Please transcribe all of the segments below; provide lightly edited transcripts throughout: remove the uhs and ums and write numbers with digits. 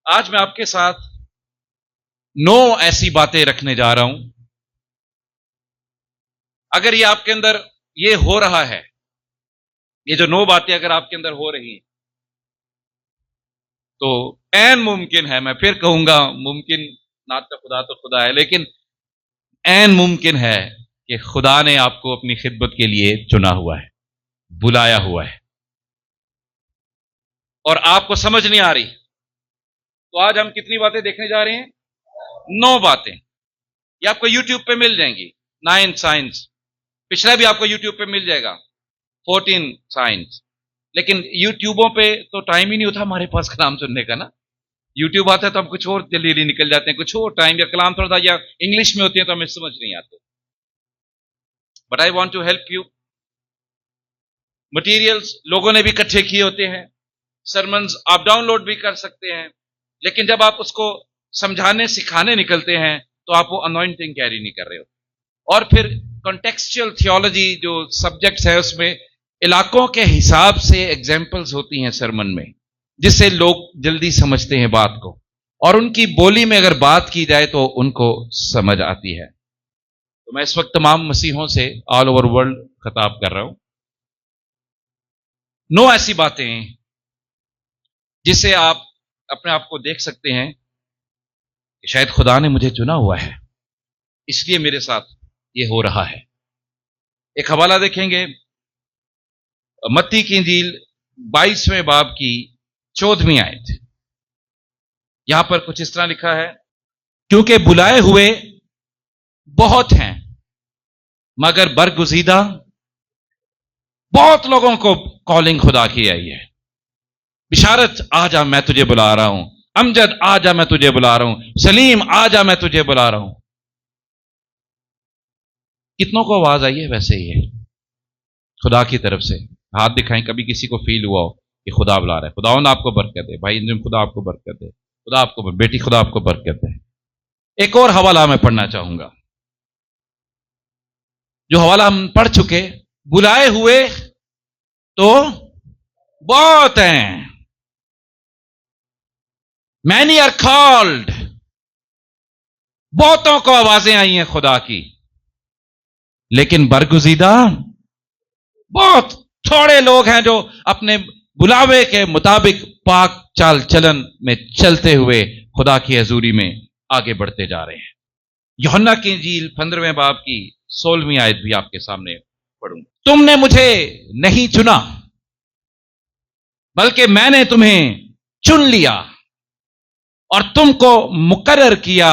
آج میں آپ کے ساتھ 9 ایسی باتیں رکھنے جا رہا ہوں. اگر یہ آپ کے اندر یہ ہو رہا ہے، یہ جو 9 باتیں اگر آپ کے اندر ہو رہی ہیں تو عین ممکن ہے، میں پھر کہوں گا ممکن نہ تو خدا تو خدا ہے، لیکن عین ممکن ہے کہ خدا نے آپ کو اپنی خدمت کے لیے چنا ہوا ہے، بلایا ہوا ہے، اور آپ کو سمجھ نہیں آ رہی. تو آج ہم کتنی باتیں دیکھنے جا رہے ہیں؟ 9 باتیں. یہ آپ کو یوٹیوب پہ مل جائیں گی. 9 سائنس، پچھلا بھی آپ کو یوٹیوب پہ مل جائے گا. 14 سائنس. لیکن یوٹیوبوں پہ تو ٹائم ہی نہیں ہوتا ہمارے پاس کلام سننے کا نا. یوٹیوب آتا ہے تو ہم کچھ اور جلدی جلدی نکل جاتے ہیں، کچھ اور ٹائم، یا کلام تھوڑا سا یا انگلش میں ہوتی ہے تو ہمیں سمجھ نہیں آتے. But I want to help you. Materials لوگوں نے بھی اکٹھے کیے ہوتے ہیں، سرمنز آپ ڈاؤن لوڈ بھی کر سکتے ہیں، لیکن جب آپ اس کو سمجھانے سکھانے نکلتے ہیں تو آپ وہ انوائنٹنگ کیری نہیں کر رہے ہو. اور پھر کنٹیکسچل تھیولوجی جو سبجیکٹس ہے اس میں علاقوں کے حساب سے ایگزامپلز ہوتی ہیں سرمن میں، جس سے لوگ جلدی سمجھتے ہیں بات کو، اور ان کی بولی میں اگر بات کی جائے تو ان کو سمجھ آتی ہے. تو میں اس وقت تمام مسیحوں سے آل اوور ورلڈ خطاب کر رہا ہوں. 9 ایسی باتیں جس سے آپ اپنے آپ کو دیکھ سکتے ہیں کہ شاید خدا نے مجھے چنا ہوا ہے، اس لیے میرے ساتھ یہ ہو رہا ہے. ایک حوالہ دیکھیں گے، متی کی انجیل 22ویں باب کی 14ویں آیت. یہاں پر کچھ اس طرح لکھا ہے، کیونکہ بلائے ہوئے بہت ہیں مگر برگزیدہ بہت لوگوں کو کالنگ خدا کی آئی ہے. بشارت آ جا میں تجھے بلا رہا ہوں، امجد آ جا میں تجھے بلا رہا ہوں، سلیم آ جا میں تجھے بلا رہا ہوں. کتنوں کو آواز آئی ہے ویسے ہی ہے خدا کی طرف سے؟ ہاتھ دکھائیں کبھی کسی کو فیل ہوا ہو کہ خدا بلا رہا ہے. خدا آپ کو برکت دے بھائی، خدا آپ کو برکت دے، خدا آپ کو، بیٹی خدا آپ کو برکت دے. ایک اور حوالہ میں پڑھنا چاہوں گا، جو حوالہ ہم پڑھ چکے. بلائے ہوئے تو بہت ہیں، many are called، بہتوں کو آوازیں آئی ہیں خدا کی، لیکن برگزیدہ بہت تھوڑے لوگ ہیں جو اپنے بلاوے کے مطابق پاک چال چلن میں چلتے ہوئے خدا کی حضوری میں آگے بڑھتے جا رہے ہیں. یوحنا کی انجیل 15ویں باب کی 16ویں آیت بھی آپ کے سامنے پڑھوں. تم نے مجھے نہیں چنا بلکہ میں نے تمہیں چن لیا اور تم کو مقرر کیا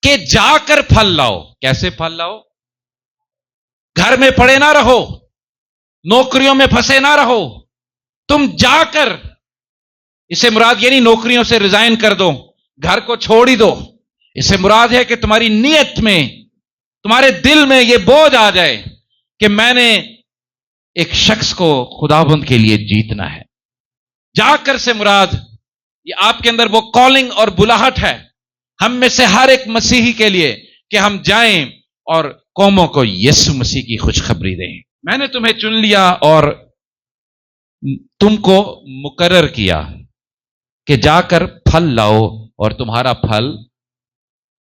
کہ جا کر پھل لاؤ. کیسے پھل لاؤ؟ گھر میں پڑے نہ رہو، نوکریوں میں پھنسے نہ رہو، تم جا کر، اس سے مراد یہ نہیں نوکریوں سے ریزائن کر دو، گھر کو چھوڑ ہی دو. اس سے مراد ہے کہ تمہاری نیت میں، تمہارے دل میں یہ بوجھ آ جائے کہ میں نے ایک شخص کو خداوند کے لیے جیتنا ہے. جا کر سے مراد یہ آپ کے اندر وہ کالنگ اور بلاہٹ ہے ہم میں سے ہر ایک مسیحی کے لیے کہ ہم جائیں اور قوموں کو یسوع مسیح کی خوشخبری دیں. میں نے تمہیں چن لیا اور تم کو مقرر کیا کہ جا کر پھل لاؤ، اور تمہارا پھل،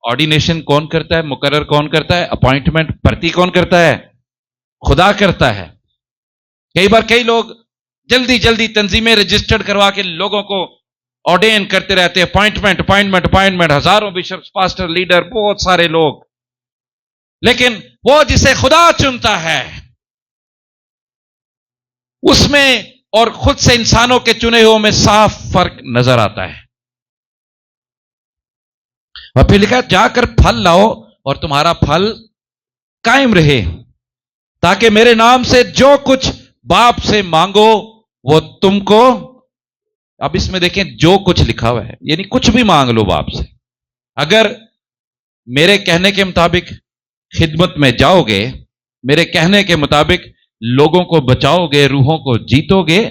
آرڈینیشن کون کرتا ہے؟ مقرر کون کرتا ہے؟ اپوائنٹمنٹ، بھرتی کون کرتا ہے؟ خدا کرتا ہے. کئی بار کئی لوگ جلدی جلدی تنظیمیں رجسٹرڈ کروا کے لوگوں کو آرڈین کرتے رہتے ہیں، اپوائنٹمنٹ اپوائنٹمنٹ اپوائنٹمنٹ، ہزاروں بشپس، پاسٹر، لیڈر، بہت سارے لوگ. لیکن وہ جسے خدا چنتا ہے اس میں اور خود سے انسانوں کے چنے ہوئے میں صاف فرق نظر آتا ہے. اور پھر لکھا جا کر پھل لاؤ اور تمہارا پھل قائم رہے، تاکہ میرے نام سے جو کچھ باپ سے مانگو وہ تم کو. اب اس میں دیکھیں جو کچھ لکھا ہوا ہے، یعنی کچھ بھی مانگ لو باپ سے. اگر میرے کہنے کے مطابق خدمت میں جاؤ گے، میرے کہنے کے مطابق لوگوں کو بچاؤ گے، روحوں کو جیتو گے،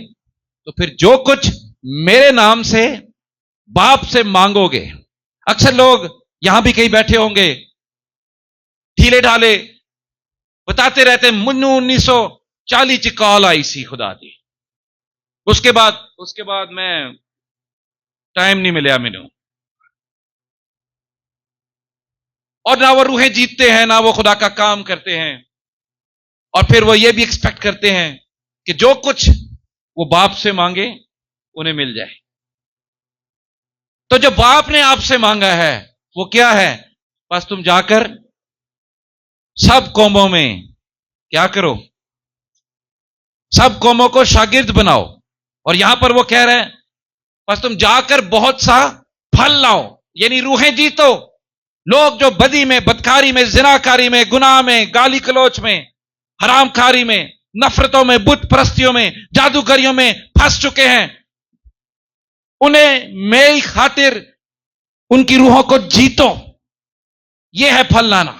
تو پھر جو کچھ میرے نام سے باپ سے مانگو گے. اکثر لوگ یہاں بھی کہیں بیٹھے ہوں گے، ڈھیلے ڈھالے بتاتے رہتے منو 1940 کال آئی سی خدا دی، اس کے بعد میں ٹائم نہیں ملیا مینو. اور نہ وہ روحیں جیتتے ہیں، نہ وہ خدا کا کام کرتے ہیں، اور پھر وہ یہ بھی ایکسپیکٹ کرتے ہیں کہ جو کچھ وہ باپ سے مانگے انہیں مل جائے. تو جو باپ نے آپ سے مانگا ہے وہ کیا ہے؟ بس تم جا کر سب قوموں میں کیا کرو؟ سب قوموں کو شاگرد بناؤ. اور یہاں پر وہ کہہ رہے ہیں بس تم جا کر بہت سا پھل لاؤ، یعنی روحیں جیتو. لوگ جو بدی میں، بدکاری میں، زناکاری میں، گناہ میں، گالی کلوچ میں، حرام کاری میں، نفرتوں میں، بت پرستیوں میں، جادوگریوں میں پھنس چکے ہیں، انہیں میری خاطر ان کی روحوں کو جیتو. یہ ہے پھل لانا.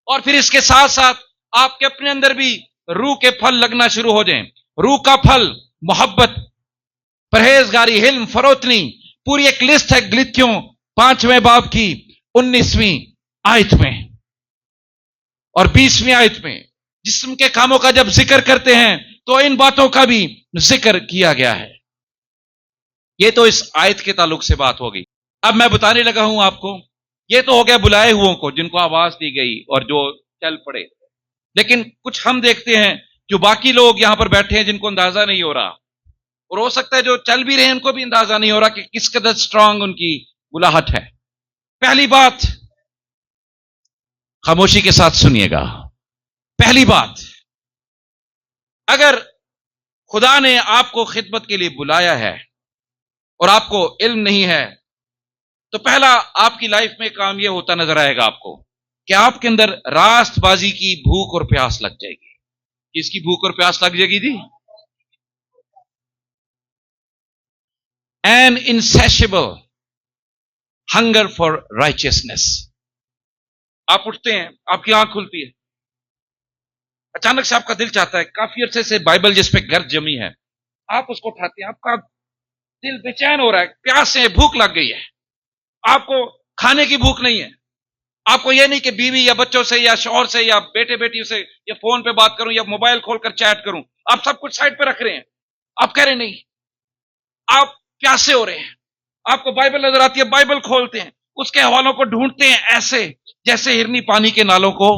اور پھر اس کے ساتھ ساتھ آپ کے اپنے اندر بھی روح کے پھل لگنا شروع ہو جائیں. روح کا پھل محبت، پرہیزگاری، حلم، فروتنی، پوری ایک لسٹ ہے گلتیوں 5ویں باب کی 19ویں آیت میں اور 20ویں آیت میں. جسم کے کاموں کا جب ذکر کرتے ہیں تو ان باتوں کا بھی ذکر کیا گیا ہے. یہ تو اس آیت کے تعلق سے بات ہوگی. اب میں بتانے لگا ہوں آپ کو، یہ تو ہو گیا بلائے ہوئوں کو جن کو آواز دی گئی اور جو چل پڑے. لیکن کچھ ہم دیکھتے ہیں جو باقی لوگ یہاں پر بیٹھے ہیں جن کو اندازہ نہیں ہو رہا، اور ہو سکتا ہے جو چل بھی رہے ہیں ان کو بھی اندازہ نہیں ہو رہا کہ کس قدر سٹرانگ ان کی بلاہٹ ہے. پہلی بات خاموشی کے ساتھ سنیے گا. پہلی بات، اگر خدا نے آپ کو خدمت کے لیے بلایا ہے اور آپ کو علم نہیں ہے تو پہلا آپ کی لائف میں کام یہ ہوتا نظر آئے گا آپ کو کہ آپ کے اندر راست بازی کی بھوک اور پیاس لگ جائے گی. کس کی بھوک اور پیاس لگ جائے گی جی؟ An insatiable hunger for righteousness. آپ اٹھتے ہیں، آپ کی آنکھ کھلتی ہے، اچانک سے آپ کا دل چاہتا ہے، کافی عرصے سے بائبل جس پہ گرد جمی ہے آپ اس کو اٹھاتے ہیں، آپ کا دل بے چین ہو رہا ہے، پیاس سے بھوک لگ گئی ہے، آپ کو کھانے کی بھوک نہیں ہے، آپ کو یہ نہیں کہ بیوی یا بچوں سے یا شوہر سے یا بیٹے بیٹی سے یا فون پہ بات کروں یا موبائل کھول کر چیٹ کروں، آپ سب کچھ سائڈ پہ رکھ رہے ہیں. آپ کہہ رہے نہیں، آپ پیاسے ہو رہے ہیں، آپ کو بائبل نظر آتی ہے، بائبل کھولتے ہیں، اس کے حوالوں کو ڈھونڈتے ہیں ایسے جیسے ہرنی پانی کے نالوں کو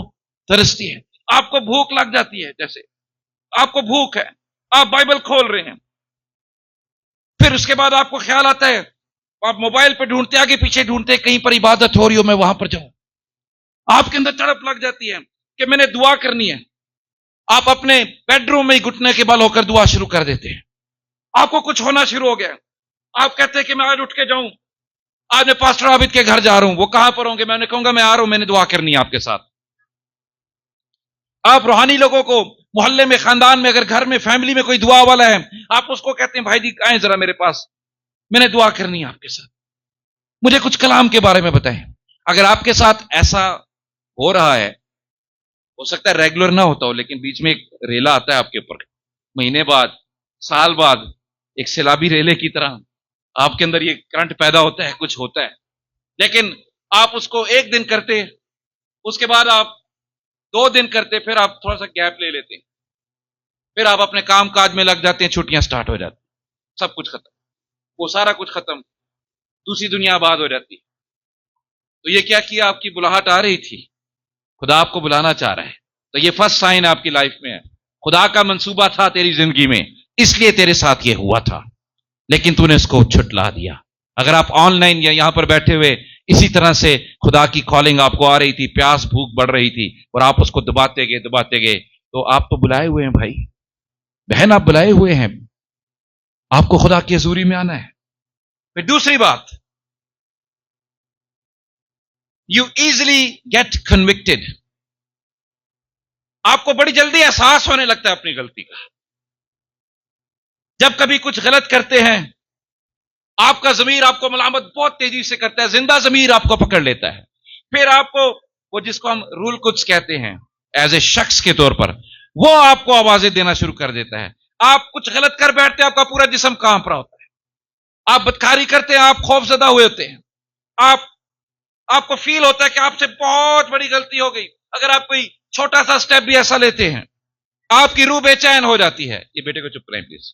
ترستی ہے. آپ کو بھوک لگ جاتی ہے، جیسے آپ کو بھوک ہے، آپ بائبل کھول رہے ہیں. پھر اس کے بعد آپ کو خیال آتا ہے، آپ موبائل پہ ڈھونڈتے، آگے پیچھے ڈھونڈتے، کہیں پر عبادت ہو رہی ہو میں وہاں پر جاؤں. آپ کے اندر تڑپ لگ جاتی ہے کہ میں نے دعا کرنی ہے. آپ اپنے بیڈ روم میں ہی گھٹنے کے بل ہو کر دعا شروع کر دیتے ہیں. آپ کو کچھ ہونا شروع ہو گیا، آپ کہتے ہیں کہ میں آج اٹھ کے جاؤں، آج میں پاسٹر عابد کے گھر جا رہا ہوں. وہ کہاں پر ہوں گے؟ میں نے کہوں گا میں آ رہا ہوں، میں نے دعا کرنی ہے آپ کے ساتھ. آپ روحانی لوگوں کو محلے میں، خاندان میں، اگر گھر میں، فیملی میں کوئی دعا والا ہے، آپ اس کو کہتے ہیں بھائی جی آئیں ذرا میرے پاس، میں نے دعا کرنی ہے آپ کے ساتھ، مجھے کچھ کلام کے بارے میں بتائیں. اگر آپ کے ساتھ ایسا ہو رہا ہے، ہو سکتا ہے ریگولر نہ ہوتا ہو لیکن بیچ میں ایک ریلا آتا ہے آپ کے اوپر، مہینے بعد، سال بعد، ایک سیلابی ریلے کی طرح آپ کے اندر یہ کرنٹ پیدا ہوتا ہے، کچھ ہوتا ہے، لیکن آپ اس کو ایک دن کرتے، اس کے بعد آپ 2 دن کرتے، پھر آپ تھوڑا سا گیپ لے لیتے، پھر آپ اپنے کام کاج میں لگ جاتے ہیں، چھٹیاں سٹارٹ ہو جاتی، سب کچھ ختم، وہ سارا کچھ ختم، دوسری دنیا آباد ہو جاتی. تو یہ کیا کیا؟ آپ کی بلاہٹ آ رہی تھی، خدا آپ کو بلانا چاہ رہا ہے. تو یہ فرسٹ سائن آپ کی لائف میں ہے، خدا کا منصوبہ تھا تیری زندگی میں، اس لیے تیرے ساتھ یہ ہوا تھا، لیکن تو نے اس کو چھٹلا دیا. اگر آپ آن لائن یا یہاں پر بیٹھے ہوئے اسی طرح سے خدا کی کالنگ آپ کو آ رہی تھی، پیاس بھوک بڑھ رہی تھی اور آپ اس کو دباتے گئے، تو آپ تو بلائے ہوئے ہیں بھائی بہن، آپ بلائے ہوئے ہیں، آپ کو خدا کی حضوری میں آنا ہے. پھر دوسری بات، یو ایزلی گیٹ کنوکٹڈ. آپ کو بڑی جلدی احساس ہونے لگتا ہے اپنی غلطی کا. جب کبھی کچھ غلط کرتے ہیں آپ کا ضمیر آپ کو ملامت بہت تیزی سے کرتا ہے، زندہ ضمیر آپ کو پکڑ لیتا ہے. پھر آپ کو وہ جس کو ہم رول قدس کہتے ہیں ایز اے شخص کے طور پر، وہ آپ کو آوازیں دینا شروع کر دیتا ہے. آپ کچھ غلط کر بیٹھتے ہیں، آپ کا پورا جسم کانپ رہا ہوتا ہے. آپ بدکاری کرتے ہیں، آپ خوف زدہ ہوئے ہوتے ہیں، آپ کو فیل ہوتا ہے کہ آپ سے بہت بڑی غلطی ہو گئی. اگر آپ کوئی چھوٹا سا سٹیپ بھی ایسا لیتے ہیں آپ کی روح بے چین ہو جاتی ہے. یہ بیٹے کو چپ کریں پلیز.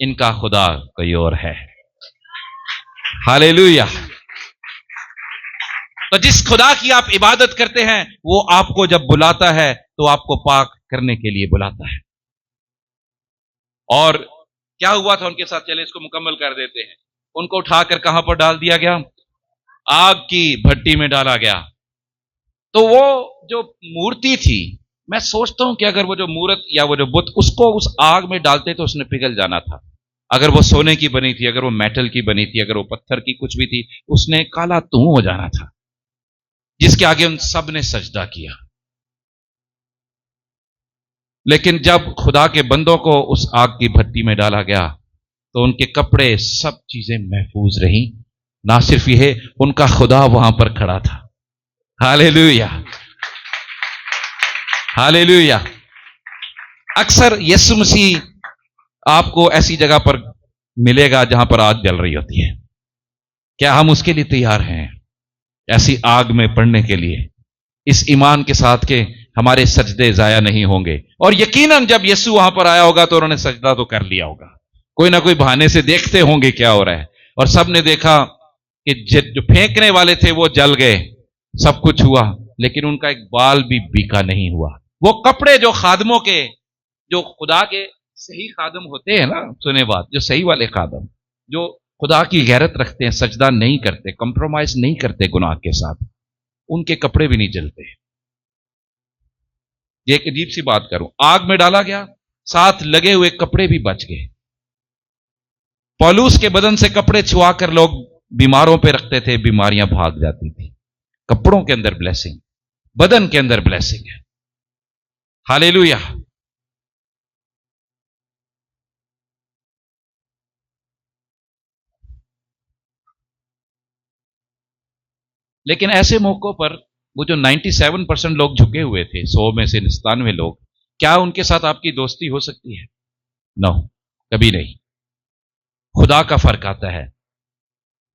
ان کا خدا کوئی اور ہے. ہاللیلویا. تو جس خدا کی آپ عبادت کرتے ہیں وہ آپ کو جب بلاتا ہے تو آپ کو پاک کرنے کے لیے بلاتا ہے. اور کیا ہوا تھا ان کے ساتھ؟ چلے اس کو مکمل کر دیتے ہیں. ان کو اٹھا کر کہاں پر ڈال دیا گیا؟ آگ کی بھٹی میں ڈالا گیا. تو وہ جو مورتی تھی، میں سوچتا ہوں کہ اگر وہ جو مورت یا وہ جو بت اس کو اس آگ میں ڈالتے تو اس نے پگھل جانا تھا. اگر وہ سونے کی بنی تھی، اگر وہ میٹل کی بنی تھی، اگر وہ پتھر کی کچھ بھی تھی، اس نے کالا توں ہو جانا تھا، جس کے آگے ان سب نے سجدہ کیا. لیکن جب خدا کے بندوں کو اس آگ کی بھٹی میں ڈالا گیا تو ان کے کپڑے سب چیزیں محفوظ رہیں. نہ صرف یہ، ان کا خدا وہاں پر کھڑا تھا. ہاللیلویا، ہاللیلویا. اکثر یسوع مسیح آپ کو ایسی جگہ پر ملے گا جہاں پر آگ جل رہی ہوتی ہے. کیا ہم اس کے لیے تیار ہیں، ایسی آگ میں پڑنے کے لیے، اس ایمان کے ساتھ کہ ہمارے سجدے ضائع نہیں ہوں گے؟ اور یقیناً جب یسوع وہاں پر آیا ہوگا تو انہوں نے سجدہ تو کر لیا ہوگا. کوئی نہ کوئی بہانے سے دیکھتے ہوں گے کیا ہو رہا ہے. اور سب نے دیکھا کہ جو پھینکنے والے تھے وہ جل گئے، سب کچھ ہوا، لیکن ان کا ایک بال بھی بیکا نہیں ہوا. وہ کپڑے جو خادموں کے، جو خدا کے صحیح خادم ہوتے ہیں نا، سنے بات، جو صحیح والے خادم، جو خدا کی غیرت رکھتے ہیں، سجدہ نہیں کرتے، کمپرومائز نہیں کرتے گناہ کے ساتھ، ان کے کپڑے بھی نہیں جلتے. یہ ایک عجیب سی بات کروں، آگ میں ڈالا گیا، ساتھ لگے ہوئے کپڑے بھی بچ گئے. پولوس کے بدن سے کپڑے چھوا کر لوگ بیماروں پہ رکھتے تھے، بیماریاں بھاگ جاتی تھی. کپڑوں کے اندر بلیسنگ، بدن کے اندر بلیسنگ ہے. ہاللیلویا. لیکن ایسے موقعوں پر وہ جو 97% لوگ جھکے ہوئے تھے، 100 میں سے 97 لوگ، کیا ان کے ساتھ آپ کی دوستی ہو سکتی ہے؟ نو، کبھی نہیں. خدا کا فرق آتا ہے.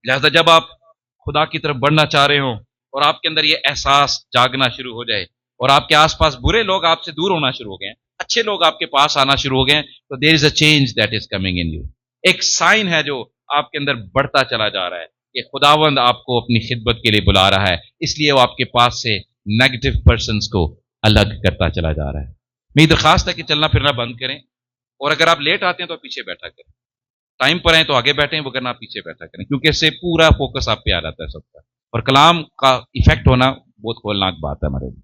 لہذا جب آپ خدا کی طرف بڑھنا چاہ رہے ہوں اور آپ کے اندر یہ احساس جاگنا شروع ہو جائے اور آپ کے آس پاس برے لوگ آپ سے دور ہونا شروع ہو گئے ہیں، اچھے لوگ آپ کے پاس آنا شروع ہو گئے ہیں، تو there is a change that is coming in you. ایک سائن ہے جو آپ کے اندر بڑھتا چلا جا رہا ہے کہ خداوند آپ کو اپنی خدمت کے لیے بلا رہا ہے، اس لیے وہ آپ کے پاس سے نیگیٹو پرسنز کو الگ کرتا چلا جا رہا ہے. میری درخواست ہے کہ چلنا پھرنا بند کریں، اور اگر آپ لیٹ آتے ہیں تو پیچھے بیٹھا کریں. ٹائم پر ہیں تو آگے بیٹھیں، وگرنہ آپ پیچھے بیٹھا کریں، کیونکہ اس سے پورا فوکس آپ پہ آ جاتا ہے سب کا. اور کلام کا ایفیکٹ ہونا بہت کھولناک بات ہے ہمارے لیے.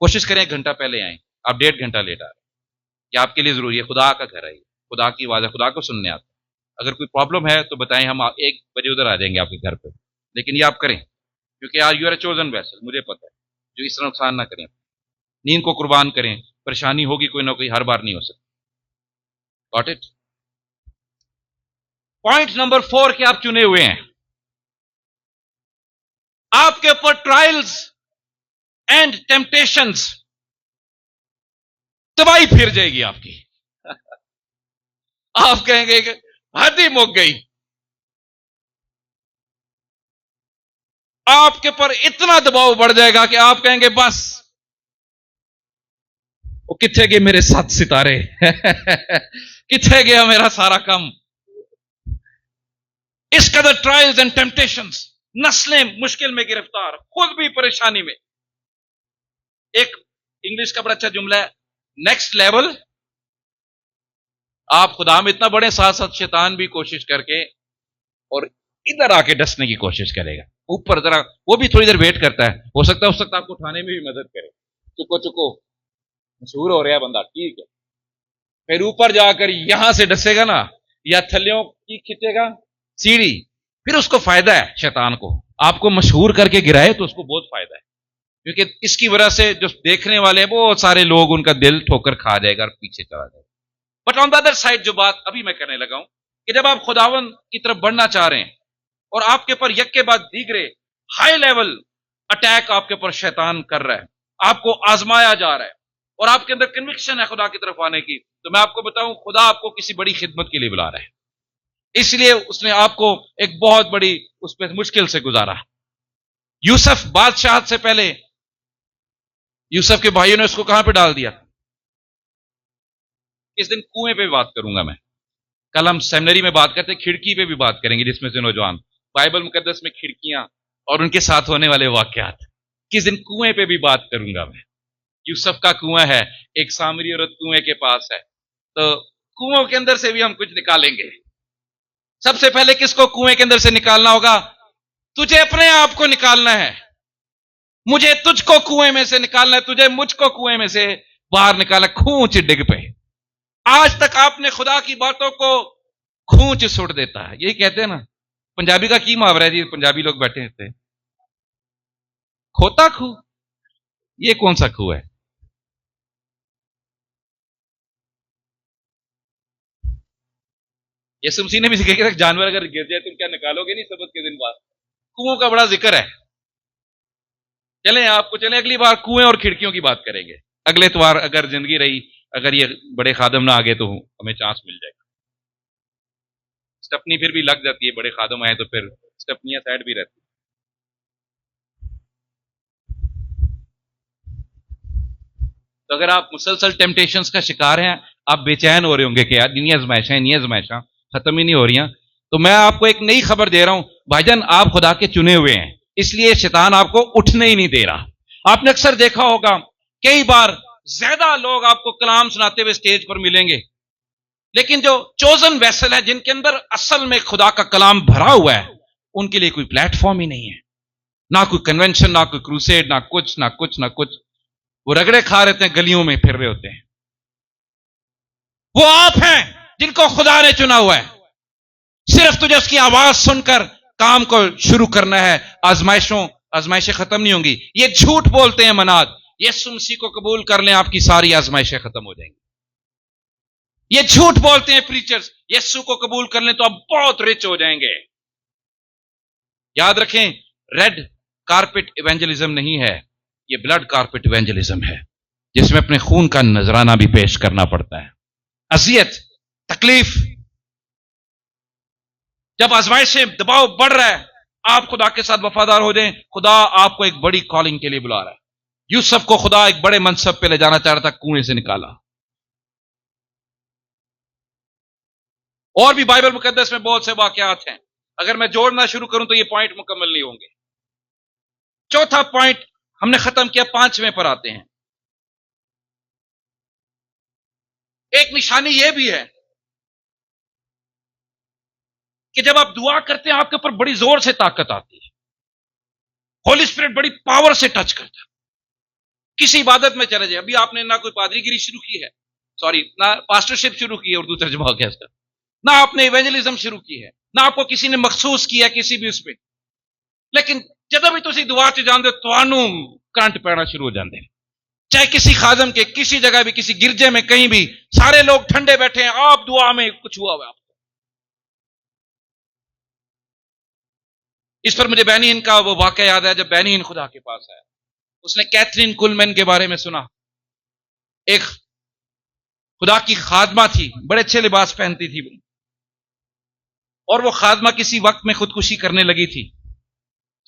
کوشش کریں 1 گھنٹہ پہلے آئیں. آپ 1.5 گھنٹہ لیٹ آ رہے ہیں، یہ آپ کے لیے ضروری ہے. خدا کا گھر ہے، خدا کی آواز ہے، خدا کو سننے آتا ہے. اگر کوئی پرابلم ہے تو بتائیں، ہم 1 بجے ادھر آ جائیں گے آپ کے گھر پہ. لیکن یہ آپ کریں، کیونکہ you are a chosen vessel. مجھے پتہ ہے، جو اس طرح نقصان نہ کریں، نیند کو قربان کریں. پریشانی ہوگی کوئی نہ کوئی، ہر بار نہیں ہو سکتی. Got it? پوائنٹ نمبر 4 کے آپ چنے ہوئے ہیں. آپ کے اوپر ٹرائلز اینڈ ٹیمپٹیشنز، تباہی پھر جائے گی آپ کی. آپ کہیں گے کہ حد ہی مک گئی. آپ کے اوپر اتنا دباؤ بڑھ جائے گا کہ آپ کہیں گے بس، وہ کتنے گئے میرے 7 ستارے، کتنے گیا میرا سارا کم. اس قدر ٹرائلز اینڈ ٹیمپٹیشنز، نسلیں مشکل میں گرفتار، خود بھی پریشانی میں. ایک انگلش کا بڑا اچھا جملہ ہے، نیکسٹ لیول. آپ خدا میں اتنا بڑے، ساتھ ساتھ شیطان بھی کوشش کر کے اور ادھر آ کے ڈسنے کی کوشش کرے گا اوپر ذرا. وہ بھی تھوڑی دیر ویٹ کرتا ہے، ہو سکتا ہے اس وقت آپ کو اٹھانے میں بھی مدد کرے. چکو چکو، مشہور ہو رہا ہے بندہ، ٹھیک ہے. پھر اوپر جا کر یہاں سے ڈسے گا نا، یا تھلیوں کی کھینچے گا سیڑھی، پھر اس کو فائدہ ہے شیطان کو. آپ کو مشہور کر کے گرائے تو اس کو بہت فائدہ ہے، کیونکہ اس کی وجہ سے جو دیکھنے والے ہیں بہت سارے لوگ، ان کا دل ٹھوکر کھا جائے گا اور پیچھے چلا جائے گا. But on the other side, جو بات ابھی میں کرنے لگا ہوں، کہ جب آپ خداوند کی طرف بڑھنا چاہ رہے ہیں اور آپ کے اوپر یک کے بعد دیگرے ہائی لیول اٹیک آپ کے اوپر شیطان کر رہا ہے، آپ کو آزمایا جا رہا ہے، اور آپ کے اندر کنوکشن ہے خدا کی طرف آنے کی، تو میں آپ کو بتاؤں، خدا آپ کو کسی بڑی خدمت کے لیے بلا رہا ہے. اس لیے اس نے آپ کو ایک بہت بڑی اس پہ مشکل سے گزارا. یوسف بادشاہت سے پہلے، یوسف کے بھائیوں نے اس کو کہاں پہ ڈال دیا؟ اس دن کنویں پہ بات کروں گا میں. کل ہم سیمنری میں بات کرتے ہیں، کھڑکی پہ بھی بات کریں گے، جس میں سے نوجوان بائبل مقدس میں کھڑکیاں اور ان کے ساتھ ہونے والے واقعات. کس دن کنویں پہ بھی بات کروں گا میں. یوسف کا کنواں ہے، ایک سامری عورت کنویں کے پاس ہے، تو کنویں کے اندر سے بھی ہم کچھ نکالیں گے. سب سے پہلے کس کو کنویں کے اندر سے نکالنا ہوگا؟ تجھے اپنے آپ کو نکالنا ہے. مجھے تجھ کو کنویں میں سے نکالنا ہے، تجھے مجھ کو کنویں میں سے باہر نکالا. کھونچ ڈگ پہ. آج تک آپ نے خدا کی باتوں کو کھونچ سٹ دیتا ہے. یہی کہتے ہیں نا، پنجابی کا کی محاورہ ہے جی، پنجابی لوگ بیٹھے تھے، کھوتا کھو. یہ کون سا کھو ہے؟ یسوع مسیح نے بھی سکھا کہ جانور اگر گر جائے تم کیا نکالو گے نہیں سبت کے دن بعد. کنووں کا بڑا ذکر ہے. چلیں آپ کو چلیں اگلی بار کنویں اور کھڑکیوں کی بات کریں گے. اگلے اتوار اگر زندگی رہی، اگر یہ بڑے خادم نہ آگے تو ہمیں چانس مل جائے گا. اسٹپنی پھر بھی لگ جاتی ہے، بڑے خادم آئے تو پھر اسٹپنیاں سائڈ بھی رہتی. تو اگر آپ مسلسل ٹیمپٹیشنز کا شکار ہیں، آپ بے چین ہو رہے ہوں گے کہ یار اتنی آزمائشاں ختم ہی نہیں ہو رہی ہیں، تو میں آپ کو ایک نئی خبر دے رہا ہوں. بھائی جان، آپ خدا کے چنے ہوئے ہیں، اس لیے شیطان آپ کو اٹھنے ہی نہیں دے رہا. آپ نے اکثر دیکھا ہوگا، کئی بار زیادہ لوگ آپ کو کلام سناتے ہوئے اسٹیج پر ملیں گے، لیکن جو چوزن ویسل ہے، جن کے اندر اصل میں خدا کا کلام بھرا ہوا ہے، ان کے لیے کوئی پلیٹ فارم ہی نہیں ہے. نہ کوئی کنونشن، نہ کوئی کروسیڈ، نہ کچھ. وہ رگڑے کھا رہتے ہیں، گلیوں میں پھر رہے ہوتے ہیں. وہ آپ ہیں جن کو خدا نے چنا ہوا ہے. صرف تجھے اس کی آواز سن کر کام کو شروع کرنا ہے. آزمائشیں ختم نہیں ہوں گی. یہ جھوٹ بولتے ہیں مناد، یسوع مسیح کو قبول کر لیں، آپ کی ساری آزمائشیں ختم ہو جائیں گی. یہ جھوٹ بولتے ہیں پریچرز، یسوع کو قبول کر لیں تو آپ بہت رچ ہو جائیں گے. یاد رکھیں، ریڈ کارپٹ ایونجلزم نہیں ہے، یہ بلڈ کارپٹ ایونجلزم ہے، جس میں اپنے خون کا نذرانہ بھی پیش کرنا پڑتا ہے. اذیت، تکلیف، جب آزمائشیں، دباؤ بڑھ رہا ہے، آپ خدا کے ساتھ وفادار ہو جائیں. خدا آپ کو ایک بڑی کالنگ کے لیے بلا رہا ہے. یوسف کو خدا ایک بڑے منصب پہ لے جانا چاہ رہا تھا، کنویں سے نکالا. اور بھی بائبل مقدس میں بہت سے واقعات ہیں، اگر میں جوڑنا شروع کروں تو یہ پوائنٹ مکمل نہیں ہوں گے. چوتھا پوائنٹ ہم نے ختم کیا، 5ویں پر آتے ہیں. ایک نشانی یہ بھی ہے کہ جب آپ دعا کرتے ہیں، آپ کے اوپر بڑی زور سے طاقت آتی ہے. ہولی اسپرٹ بڑی پاور سے ٹچ کرتا ہے. کسی عبادت میں چلے جائیں، ابھی آپ نے نہ کوئی پادری گیری شروع کی ہے، نہ پاسٹرشپ شروع کی ہے، اردو ترجمہ ہو گیا اس کا، نہ آپ نے ایونجلزم شروع کی ہے، نہ آپ کو کسی نے مخصوص کیا کسی بھی اس پہ، لیکن جب بھی تسی دعا چ جاندے توانوں کرنٹ پینا شروع ہو جاندے. چاہے کسی خادم کے، کسی جگہ بھی، کسی گرجے میں، کہیں بھی، سارے لوگ ٹھنڈے بیٹھے ہیں، آپ دعا میں کچھ ہوا ہوا. اس پر مجھے بینین کا وہ واقعہ یاد ہے. جب بینین خدا کے پاس آیا، اس نے کیتھرین کولمن کے بارے میں سنا. ایک خدا کی خادمہ تھی، بڑے اچھے لباس پہنتی تھی، اور وہ خادمہ کسی وقت میں خودکشی کرنے لگی تھی.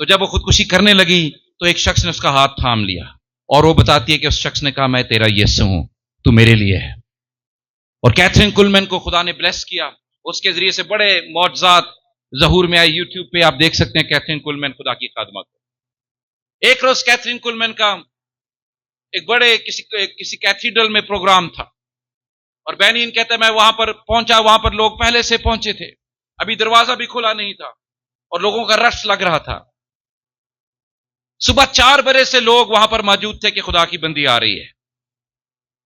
تو جب وہ خودکشی کرنے لگی تو ایک شخص نے اس کا ہاتھ تھام لیا، اور وہ بتاتی ہے کہ اس شخص نے کہا، میں تیرا یسوع ہوں، تو میرے لیے ہے. اور کیتھرین کولمن کو خدا نے بلیس کیا، اس کے ذریعے سے بڑے معجزات ظہور میں آئے. یوٹیوب پہ آپ دیکھ سکتے ہیں کیتھرین کولمن خدا کی خادمہ کو. ایک روز کیتھرین کولمن کا ایک بڑے کسی کیتھیڈرل میں پروگرام تھا، اور بینین کہتا ہے میں وہاں پر پہنچا. وہاں پر لوگ پہلے سے پہنچے تھے، ابھی دروازہ بھی کھلا نہیں تھا، اور لوگوں کا رش لگ رہا تھا. صبح 4 بجے سے لوگ وہاں پر موجود تھے کہ خدا کی بندی آ رہی ہے.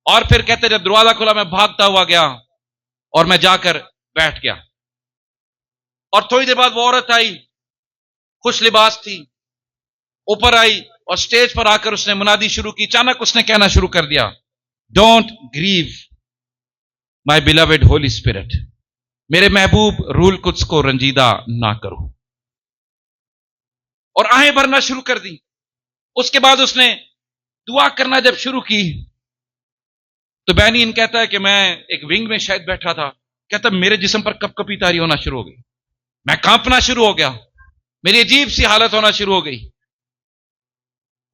اور پھر کہتے جب دروازہ کھلا میں بھاگتا ہوا گیا اور میں جا کر بیٹھ گیا. اور تھوڑی دیر بعد وہ عورت آئی، خوش لباس تھی، اوپر آئی اور سٹیج پر آ کر اس نے منادی شروع کی. اچانک اس نے کہنا شروع کر دیا، ڈونٹ گریو مائی بیلوڈ ہولی اسپرٹ، میرے محبوب روح القدس کو رنجیدہ نہ کرو. اور آہیں بھرنا شروع کر دی. اس کے بعد اس نے دعا کرنا جب شروع کی تو بینین کہتا ہے کہ میں ایک ونگ میں شاید بیٹھا تھا، کہتا میرے جسم پر کپ کپی تاری ہونا شروع ہو گئی، میں کانپنا شروع ہو گیا، میری عجیب سی حالت ہونا شروع ہو گئی.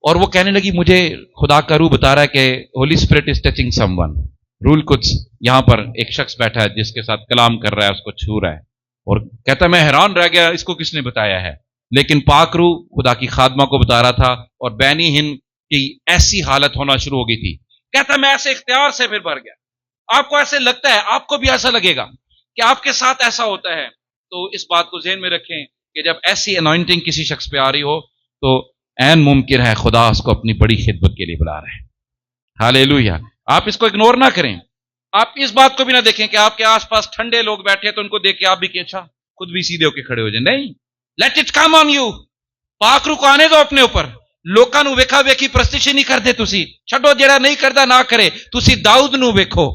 اور وہ کہنے لگی مجھے خدا کا روح بتا رہا ہے کہ Holy Spirit is touching someone, رول قدس یہاں پر ایک شخص بیٹھا ہے جس کے ساتھ کلام کر رہا ہے، اس کو چھو رہا ہے اور کہتا ہے میں حیران رہ گیا اس کو کس نے بتایا ہے، لیکن پاک روح خدا کی خادمہ کو بتا رہا تھا اور بینی ہند کی ایسی حالت ہونا شروع ہو گئی تھی. کہتا ہے میں ایسے اختیار سے پھر بھر گیا. آپ کو ایسے لگتا ہے، آپ کو بھی ایسا لگے گا کہ آپ کے ساتھ ایسا ہوتا ہے، تو اس بات کو ذہن میں رکھیں کہ جب ایسی انوائنٹنگ کسی شخص پہ آ رہی ہو تو عین ممکن ہے خدا اس کو اپنی بڑی خدمت کے لیے بلا رہے ہیں. ہاللیلویہ. آپ اس کو اگنور نہ کریں. آپ اس بات کو بھی نہ دیکھیں کہ آپ کے آس پاس ٹھنڈے لوگ بیٹھے تو ان کو دیکھ کے آپ بھی کہ اچھا خود بھی سیدھے ہو کے کھڑے ہو جائیں. نہیں، late it come on you. پاک روح کو آنے دو اپنے اوپر. لوکاں نو ویکھا ویکھی پرستش نہیں کردے تسی. چھڈو جڑا نہیں کردا نہ کرے. تسی داؤد نو ویکھو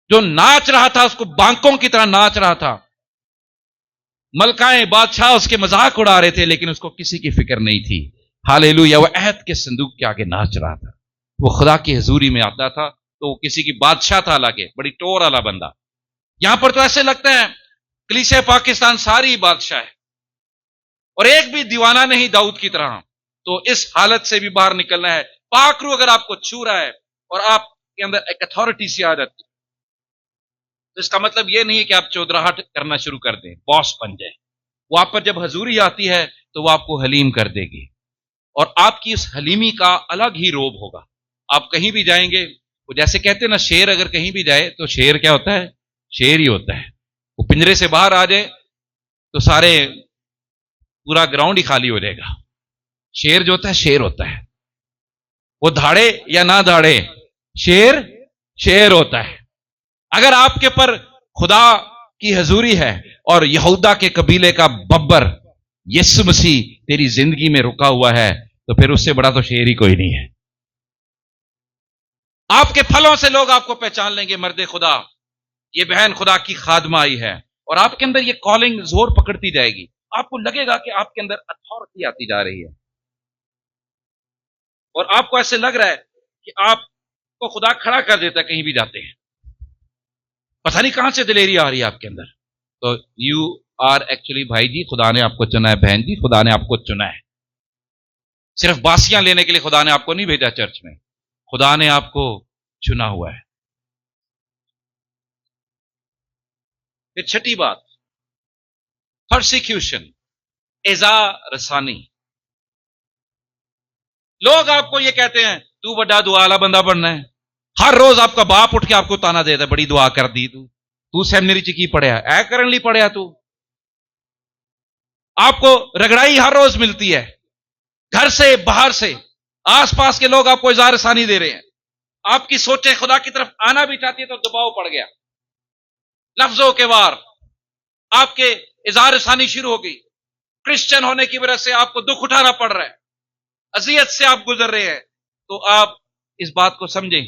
جو ناچ رہا تھا، اس کو بانکوں کی طرح ناچ رہا تھا. ملکائیں بادشاہ اس کے مذاق اڑا رہے تھے لیکن اس کو کسی کی فکر نہیں تھی. ہاللیلویہ. وہ عہد کے صندوق کے آگے ناچ رہا تھا. وہ خدا کی حضوری میں آتا تھا تو وہ کسی کی بادشاہ تھا، حالانکہ بڑی ٹور والا بندہ. یہاں پر تو ایسے لگتا ہے کلیسیا پاکستان ساری بادشاہ ہے اور ایک بھی دیوانہ نہیں داؤد کی طرح. تو اس حالت سے بھی باہر نکلنا ہے. پاک روح اگر آپ کو چھو رہا ہے اور آپ کے اندر ایک اتھارٹی سی آ جاتی تو اس کا مطلب یہ نہیں ہے کہ آپ چودراہٹ کرنا شروع کر دیں، باس بن جائیں. وہ آپ پر جب حضوری آتی ہے تو وہ آپ کو حلیم کر دے گی اور آپ کی اس حلیمی کا الگ ہی روب ہوگا. آپ کہیں بھی جائیں گے، وہ جیسے کہتے ہیں نا شیر اگر کہیں بھی جائے تو شیر کیا ہوتا ہے؟ شیر ہی ہوتا ہے. وہ پنجرے سے باہر آ جائے تو سارے پورا گراؤنڈ ہی خالی ہو جائے گا. شیر جو ہوتا ہے شیر ہوتا ہے. وہ دھاڑے یا نہ دھاڑے، شیر شیر ہوتا ہے. اگر آپ کے پر خدا کی حضوری ہے اور یہودا کے قبیلے کا ببر یسوع مسیح تیری زندگی میں رکا ہوا ہے تو پھر اس سے بڑا تو شیر ہی کوئی نہیں ہے. آپ کے پھلوں سے لوگ آپ کو پہچان لیں گے. مرد خدا، یہ بہن خدا کی خادمہ آئی ہے، اور آپ کے اندر یہ کالنگ زور پکڑتی جائے گی. آپ کو لگے گا کہ آپ کے اندر اتھارٹی آتی جا رہی ہے اور آپ کو ایسے لگ رہا ہے کہ آپ کو خدا کھڑا کر دیتا ہے کہیں بھی جاتے ہیں. پتہ نہیں کہاں سے دلیری آ رہی ہے آپ کے اندر. تو یو آر ایکچولی بھائی جی خدا نے آپ کو چنا ہے، بہن جی خدا نے آپ کو چنا ہے. صرف باسیاں لینے کے لیے خدا نے آپ کو نہیں بھیجا چرچ میں، خدا نے آپ کو چنا ہوا ہے. پھر چھٹی بات، پرسیکیوشن، ایذا رسانی. لوگ آپ کو یہ کہتے ہیں تو بڑا دعا والا بندہ بننا ہے. ہر روز آپ کا باپ اٹھ کے آپ کو تانا دیتا ہے بڑی دعا کر دی تو سیمنری چ کی پڑھیا اے کرن لی پڑھیا تو. آپ کو رگڑائی ہر روز ملتی ہے، گھر سے باہر سے آس پاس کے لوگ آپ کو اظہار ثانی دے رہے ہیں. آپ کی سوچیں خدا کی طرف آنا بھی چاہتی ہے تو دباؤ پڑ گیا، لفظوں کے وار آپ کے اظہار ثانی شروع ہو گئی. کرسچن ہونے کی وجہ سے آپ کو دکھ اٹھانا پڑ رہا ہے، اذیت سے آپ گزر رہے ہیں. تو آپ اس بات کو سمجھیں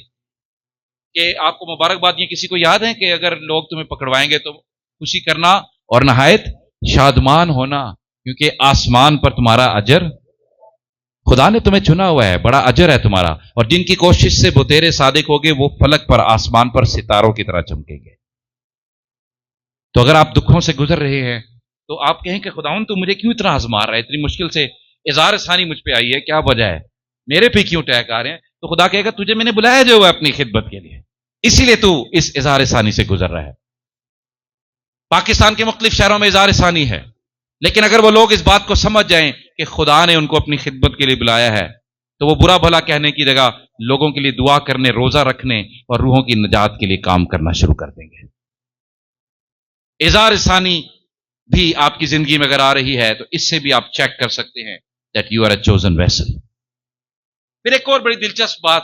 کہ آپ کو مبارکباد. یہ کسی کو یاد ہے کہ اگر لوگ تمہیں پکڑوائیں گے تو خوشی کرنا اور نہایت شادمان ہونا، کیونکہ آسمان پر تمہارا اجر، خدا نے تمہیں چنا ہوا ہے، بڑا اجر ہے تمہارا. اور جن کی کوشش سے وہ تیرے صادق ہوگے وہ فلک پر آسمان پر ستاروں کی طرح چمکیں گے. تو اگر آپ دکھوں سے گزر رہے ہیں تو آپ کہیں کہ خداوند تو مجھے کیوں اتنا آزما رہا ہے، اتنی مشکل سے اظہار ثانی مجھ پہ آئی ہے، کیا وجہ ہے، میرے پہ کیوں اٹیک آ رہے ہیں؟ تو خدا کہے گا تجھے میں نے بلایا جو ہے اپنی خدمت کے لیے، اسی لیے تو اس اظہار ثانی سے گزر رہا ہے. پاکستان کے مختلف شہروں میں اظہار ثانی ہے، لیکن اگر وہ لوگ اس بات کو سمجھ جائیں کہ خدا نے ان کو اپنی خدمت کے لیے بلایا ہے تو وہ برا بھلا کہنے کی جگہ لوگوں کے لیے دعا کرنے، روزہ رکھنے اور روحوں کی نجات کے لیے کام کرنا شروع کر دیں گے. اظہار ثانی بھی آپ کی زندگی میں اگر آ رہی ہے تو اس سے بھی آپ چیک کر سکتے ہیں that you are a chosen vessel. پھر ایک اور بڑی دلچسپ بات،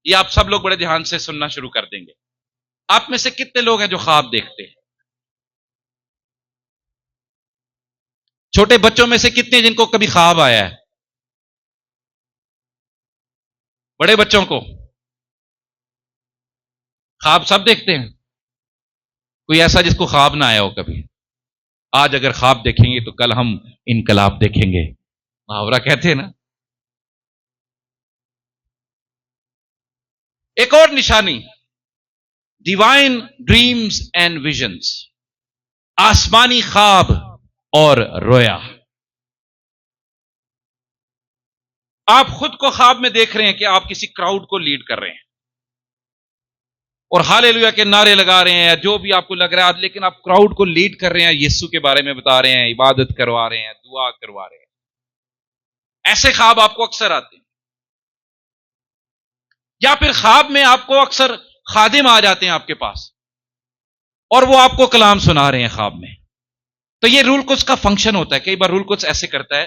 یہ آپ سب لوگ بڑے دھیان سے سننا شروع کر دیں گے. آپ میں سے کتنے لوگ ہیں جو خواب دیکھتے ہیں؟ چھوٹے بچوں میں سے کتنے جن کو کبھی خواب آیا ہے؟ بڑے بچوں کو خواب سب دیکھتے ہیں؟ کوئی ایسا جس کو خواب نہ آیا ہو کبھی؟ آج اگر خواب دیکھیں گے تو کل ہم انقلاب دیکھیں گے، محاورہ کہتے ہیں نا. ایک اور نشانی، ڈیوائن ڈریمز اینڈ ویژنز، آسمانی خواب اور رویا. آپ خود کو خواب میں دیکھ رہے ہیں کہ آپ کسی کراؤڈ کو لیڈ کر رہے ہیں. اور ہاللیلویا کے نعرے لگا رہے ہیں، جو بھی آپ کو لگ رہا ہے، لیکن آپ کراؤڈ کو لیڈ کر رہے ہیں، یسوع کے بارے میں بتا رہے ہیں، عبادت کروا رہے ہیں، دعا کروا رہے ہیں. ایسے خواب آپ کو اکثر آتے ہیں. یا پھر خواب میں آپ کو اکثر خادم آ جاتے ہیں آپ کے پاس، اور وہ آپ کو کلام سنا رہے ہیں خواب میں. تو یہ رول کچھ کا فنکشن ہوتا ہے. کئی بار رول کچھ ایسے کرتا ہے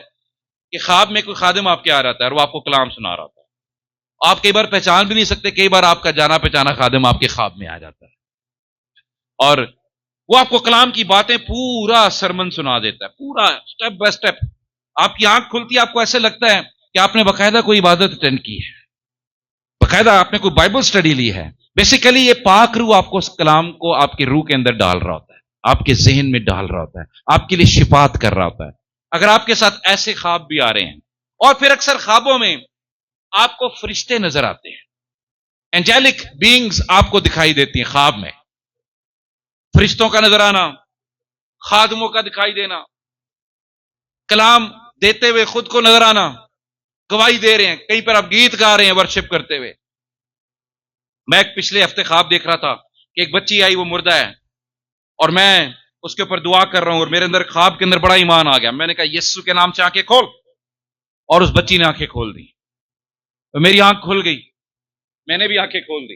کہ خواب میں کوئی خادم آپ کے آ رہا ہے اور وہ آپ کو کلام سنا رہا ہے. آپ کئی بار پہچان بھی نہیں سکتے، کئی بار آپ کا جانا پہچانا خادم آپ کے خواب میں آ جاتا ہے اور وہ آپ کو کلام کی باتیں پورا سرمن سنا دیتا ہے، پورا سٹیپ بائی سٹیپ. آپ کی آنکھ کھلتی ہے، آپ کو ایسے لگتا ہے کہ آپ نے باقاعدہ کوئی عبادت اٹینڈ کی ہے، باقاعدہ آپ نے کوئی بائبل سٹڈی لی ہے. بیسیکلی یہ پاک روح آپ کو اس کلام کو آپ کے روح کے اندر ڈال رہا ہوتا ہے، آپ کے ذہن میں ڈال رہا ہوتا ہے، آپ کے لیے شفاعت کر رہا ہوتا ہے. اگر آپ کے ساتھ ایسے خواب بھی آ رہے ہیں، اور پھر اکثر خوابوں میں آپ کو فرشتے نظر آتے ہیں، اینجلک بینگز آپ کو دکھائی دیتی ہیں خواب میں. فرشتوں کا نظر آنا، خادموں کا دکھائی دینا، کلام دیتے ہوئے خود کو نظر آنا، گواہی دے رہے ہیں، کہیں پر آپ گیت گا رہے ہیں ورشپ کرتے ہوئے. میں ایک پچھلے ہفتے خواب دیکھ رہا تھا کہ ایک بچی آئی، وہ مردہ ہے، اور میں اس کے اوپر دعا کر رہا ہوں، اور میرے اندر خواب کے اندر بڑا ایمان آ گیا. میں نے کہا یسوع کے نام سے آنکھیں کھول، اور اس بچی نے آنکھیں کھول دی. میری آنکھ کھل گئی، میں نے بھی آنکھیں کھول دی،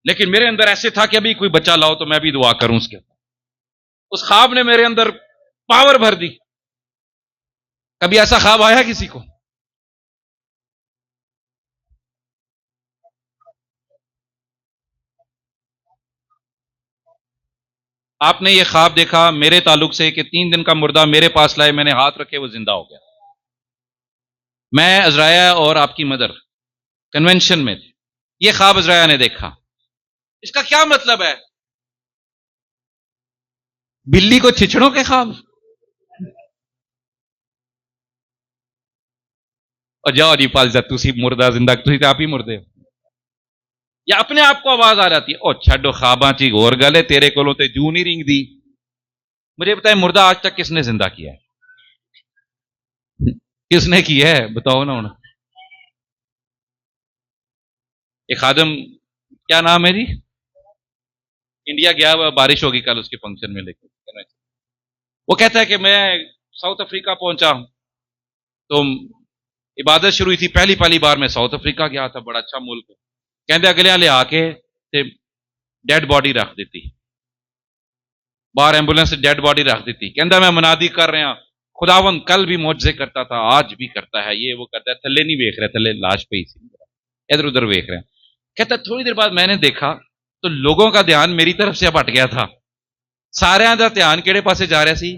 لیکن میرے اندر ایسے تھا کہ ابھی کوئی بچہ لاؤ تو میں بھی دعا کروں اس کے. اس خواب نے میرے اندر پاور بھر دی. کبھی ایسا خواب آیا کسی کو؟ آپ نے یہ خواب دیکھا میرے تعلق سے کہ 3 دن کا مردہ میرے پاس لائے، میں نے ہاتھ رکھے، وہ زندہ ہو گیا. میں عزرائیہ اور آپ کی مدر کنونشن میں تھے، یہ خواب عزرائیہ نے دیکھا. اس کا کیا مطلب ہے؟ بلی کو چھچڑوں کے خواب؟ اور جاؤ جی پالجا تسی مردہ زندہ، تسی تو آپ ہی مردے ہو. یا اپنے آپ کو آواز آ جاتی ہے، او چھڈو خواباں چی غور گل ہے، تیرے کولوں تے جو نہیں رنگ دی. مجھے بتائیں مردہ آج تک کس نے زندہ کیا ہے؟ کس نے کیا ہے بتاؤ نا. ہونا ایک خادم، کیا نام ہے جی، انڈیا گیا ہوا، بارش ہوگی کل اس کے فنکشن میں، لیکن وہ کہتا ہے کہ میں ساؤتھ افریقہ پہنچا تو عبادت شروع ہوئی تھی، پہلی بار میں ساؤتھ افریقہ گیا تھا، بڑا اچھا ملک. کہتے اگلے والے آ کے ڈیڈ باڈی رکھ دیتی باہر، ایمبولینس سے ڈیڈ باڈی رکھ دیتی. کہتا میں منادی کر رہا خداوند کل بھی معجزے کرتا تھا، آج بھی کرتا ہے، یہ وہ کرتا ہے. تھلے نہیں ویکھ رہے، تھلے لاش پئی سی، ادھر ادھر ویکھ رہے ہیں. کہتا تھوڑی دیر بعد میں نے دیکھا تو لوگوں کا دھیان میری طرف سے اب ہٹ گیا تھا. سارے دا دھیان کہڑے پاسے جا رہا سی؟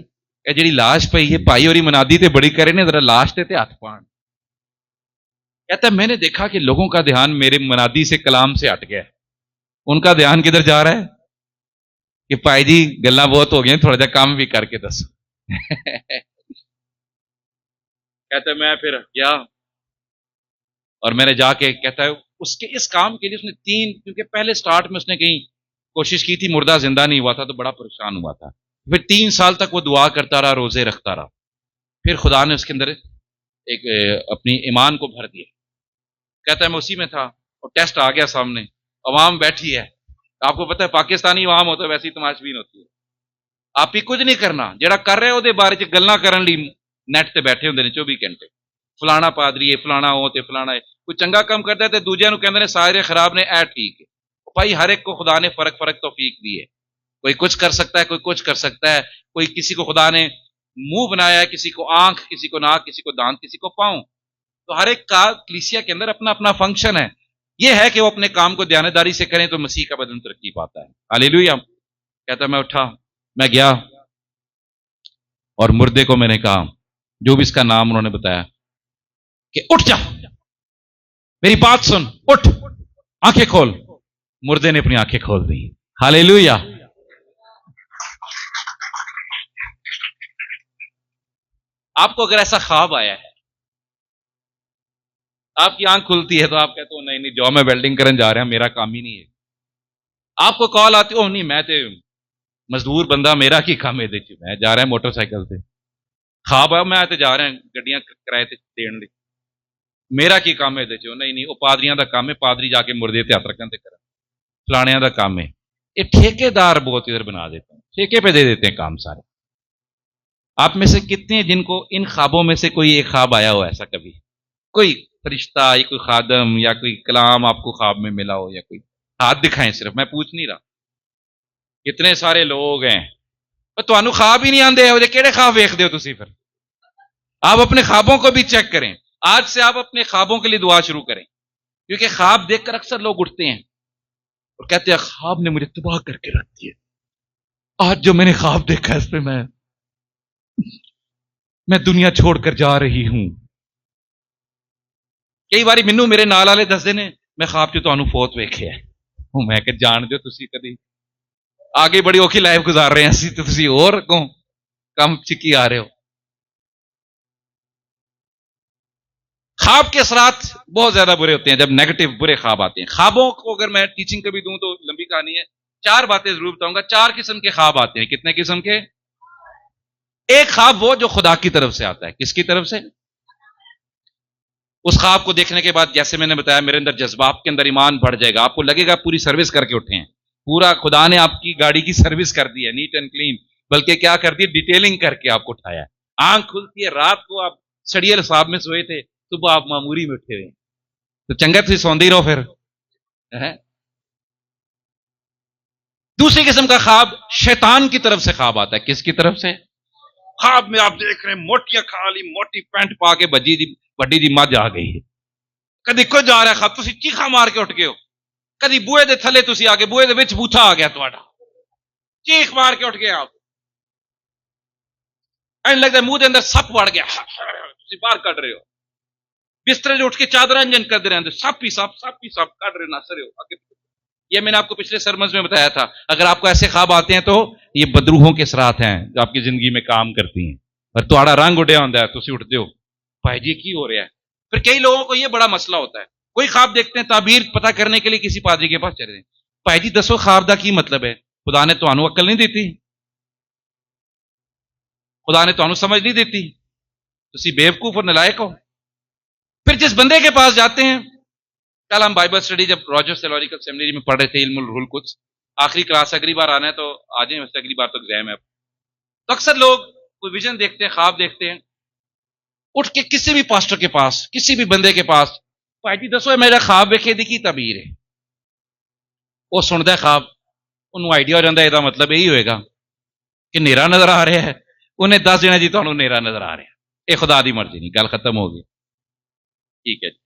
کہ جڑی لاش پئی ہے پائی اور منادی تے بڑی کرے نے، ذرا لاش تے ہاتھ پان. کہتا ہے میں نے دیکھا کہ لوگوں کا دھیان میرے منادی سے کلام سے ہٹ گیا. ان کا دھیان کدھر جا رہا ہے کہ پائی جی گلاں بہت ہو گئی، تھوڑا جا کام بھی کر کے دس. کہتا ہے میں پھر گیا اور میں نے جا کے، کہتا ہے اس کے اس کام کے لیے اس نے 3، کیونکہ پہلے سٹارٹ میں اس نے کہیں کوشش کی تھی، مردہ زندہ نہیں ہوا تھا تو بڑا پریشان ہوا تھا. پھر 3 سال تک وہ دعا کرتا رہا، روزے رکھتا رہا. پھر خدا نے اس کے اندر ایک اپنی ایمان کو بھر دیا. کہتا ہے میں اسی میں تھا اور ٹیسٹ آ گیا سامنے، عوام بیٹھی ہے. آپ کو پتہ ہے پاکستانی عوام ہوتا ہے ویسی تماشبین ہوتی ہے. آپ ہی کچھ نہیں کرنا، جڑا کر رہے وہ بارے چ گلاں کرن لئی نیٹ تے بیٹھے ہوندے نے 24 گھنٹے. فلانا پادری ہے، فلانا وہ تے فلانا ہے. کوئی چنگا کام کرتا ہے تے دوجیاں نوں کہندے نے سارے خراب نے، اے ٹھیک ہے. بھائی ہر ایک کو خدا نے فرق توفیق دی ہے. کوئی کچھ کر سکتا ہے، کوئی کچھ کر سکتا ہے. کوئی کسی کو خدا نے منہ بنایا ہے، کسی کو آنکھ، کسی کو ناک، کسی کو دانت، کسی کو پاؤں. تو ہر ایک کا کلیسیا کے اندر اپنا اپنا فنکشن ہے. یہ ہے کہ وہ اپنے کام کو دیانتداری سے کریں تو مسیح کا بدن ترقی پاتا ہے. ہاللیلویا. کہتا میں اٹھا، میں گیا اور مردے کو میں نے کہا، جو بھی اس کا نام انہوں نے بتایا، کہ اٹھ جا، میری بات سن، اٹھ، آنکھیں کھول. مردے نے اپنی آنکھیں کھول دی. ہاللیلویا. آپ کو اگر ایسا خواب آیا ہے، آپ کی آنکھ کھلتی ہے تو آپ کہتے ہو نہیں جو میں ویلڈنگ کرنے جا رہا ہوں، میرا کام ہی نہیں ہے. آپ کو کال آتی ہو نہیں میں تے مزدور بندہ، میرا کی کام ہے، میں جا رہا ہوں موٹر سائیکل سے. خواب ہے میں تے جا رہا ہوں گڈیاں کرائے تے دین لئی، میرا کی کام ہے نہیں وہ پادریاں دا کام ہے، پادری جا کے مردے تے ہاتھ رکھن تے کرن. فلانیاں دا کام ہے. یہ ٹھیکیدار بہت ادھر بنا دیتے ہیں, ٹھیکے پہ دے دیتے ہیں کام سارے. آپ میں سے کتنے ہیں جن کو ان خوابوں میں سے کوئی ایک خواب آیا ہو ایسا کبھی؟ کوئی فرشتہ یا کوئی خادم یا کوئی کلام آپ کو خواب میں ملا ہو, یا کوئی ہاتھ دکھائیں, صرف میں پوچھ نہیں رہا. کتنے سارے لوگ ہیں تمہیں خواب ہی نہیں آتے, کہڑے خواب ویکھدے ہو تسی پھر؟ آپ اپنے خوابوں کو بھی چیک کریں. آج سے آپ اپنے خوابوں کے لیے دعا شروع کریں, کیونکہ خواب دیکھ کر اکثر لوگ اٹھتے ہیں اور کہتے ہیں خواب نے مجھے تباہ کر کے رکھ دیا, آج جو میں نے خواب دیکھا اس پہ میں دنیا چھوڑ کر جا رہی ہوں. کئی باری مینوں میرے نال والے دسدے نے میں خواب چ تانوں فوت ویکھیا ہے, میں کہ جان دیو تسی کدی آگے بڑی اوکھی لائف گزار رہے ہیں اسی, تسی اور اگوں کم چکی آ رہے ہو. خواب کے اثرات بہت زیادہ برے ہوتے ہیں جب نیگیٹو برے خواب آتے ہیں. خوابوں کو اگر میں ٹیچنگ کبھی دوں تو لمبی کہانی ہے, 4 باتیں ضرور بتاؤں گا. 4 قسم کے خواب آتے ہیں. کتنے قسم کے؟ ایک خواب وہ جو خدا کی طرف سے آتا ہے. کس کی طرف سے؟ اس خواب کو دیکھنے کے بعد جیسے میں نے بتایا میرے اندر جذبہ, آپ کے اندر ایمان بڑھ جائے گا, آپ کو لگے گا پوری سروس کر کے اٹھے ہیں, پورا خدا نے آپ کی گاڑی کی سروس کر دی ہے, نیٹ اینڈ کلین, بلکہ کیا کر دی, ڈیٹیلنگ کر کے آپ کو اٹھایا ہے. آنکھ کھلتی ہے, رات کو آپ سڑیل صاحب میں سوئے تھے, صبح آپ معموری میں اٹھے ہوئے, تو چنگا تھی سوندی رہو پھر. دوسری قسم کا خواب شیطان کی طرف سے خواب آتا ہے. کس کی طرف سے؟ خواب میں آپ دیکھ رہے ہیں موٹیاں کھا لی, موٹی پینٹ پا کے بجی دی وڈی دی مجھ آ گئی ہے, کدی کوئی جا رہا ہے خواب تسی چیخا مار کے اٹھ گئے ہو, کدی بوئے دے تھلے تسی آ گئے, بوئے دے وچ بوتھا آ گیا تہاڈا, چیخ مار کے اٹھ گئے آپ, این لگتا ہے منہ دے اندر سپ وڑ گیا, تسی باہر کڈ رہے ہو, بسترے جو اٹھ کے چادر انجن کر دے رہے ہیں, سپ ہی سپ کڈ رہے نس رہے ہو. یہ میں نے آپ کو پچھلے سرمنز میں بتایا تھا, اگر آپ کو ایسے خواب آتے ہیں تو یہ بدروحوں کے اثرات ہیں جو آپ کی زندگی میں کام کرتی ہیں, اور تہاڈا رنگ اڈیا ہوندا ہے, تسی اٹھتے ہو بھائی جی کی ہو رہا ہے. پھر کئی لوگوں کو یہ بڑا مسئلہ ہوتا ہے, کوئی خواب دیکھتے ہیں, تعبیر پتہ کرنے کے لیے کسی پادری کے پاس چلے جائیں, بھائی جی دسو خواب دا کی مطلب ہے؟ خدا نے تانوں عقل نہیں دیتی, خدا نے تانوں سمجھ نہیں دیتی, تسی بیوقوف اور نالائق ہو. پھر جس بندے کے پاس جاتے ہیں, کل ہم بائبل اسٹڈی جب راجرز تھیولوجیکل سیمینری میں پڑھ رہے تھے, علم الروح القدس, آخری کلاس, اگلی بار آنا ہے تو آ جائیں, ویسے اگلی بار تو ایگزام ہے. تو اکثر لوگ کوئی ویژن دیکھتے ہیں, خواب دیکھتے ہیں, اٹھ کے کسی بھی پاسٹر کے پاس, کسی بھی بندے کے پاس, بھائی جی دسو میرا خواب ویکھے دی کی تعبیر ہے. وہ سنتا ہے خواب, انہوں آئیڈیا ہو جاتا ہے یہ مطلب یہی ہوئے گا کہ نیرا نظر آ رہا ہے, انہیں دس دینا جی تمہیں نیرا نظر آ رہا ہے, یہ خدا دی مرضی نہیں, گل ختم ہو گئی. ٹھیک ہے جی,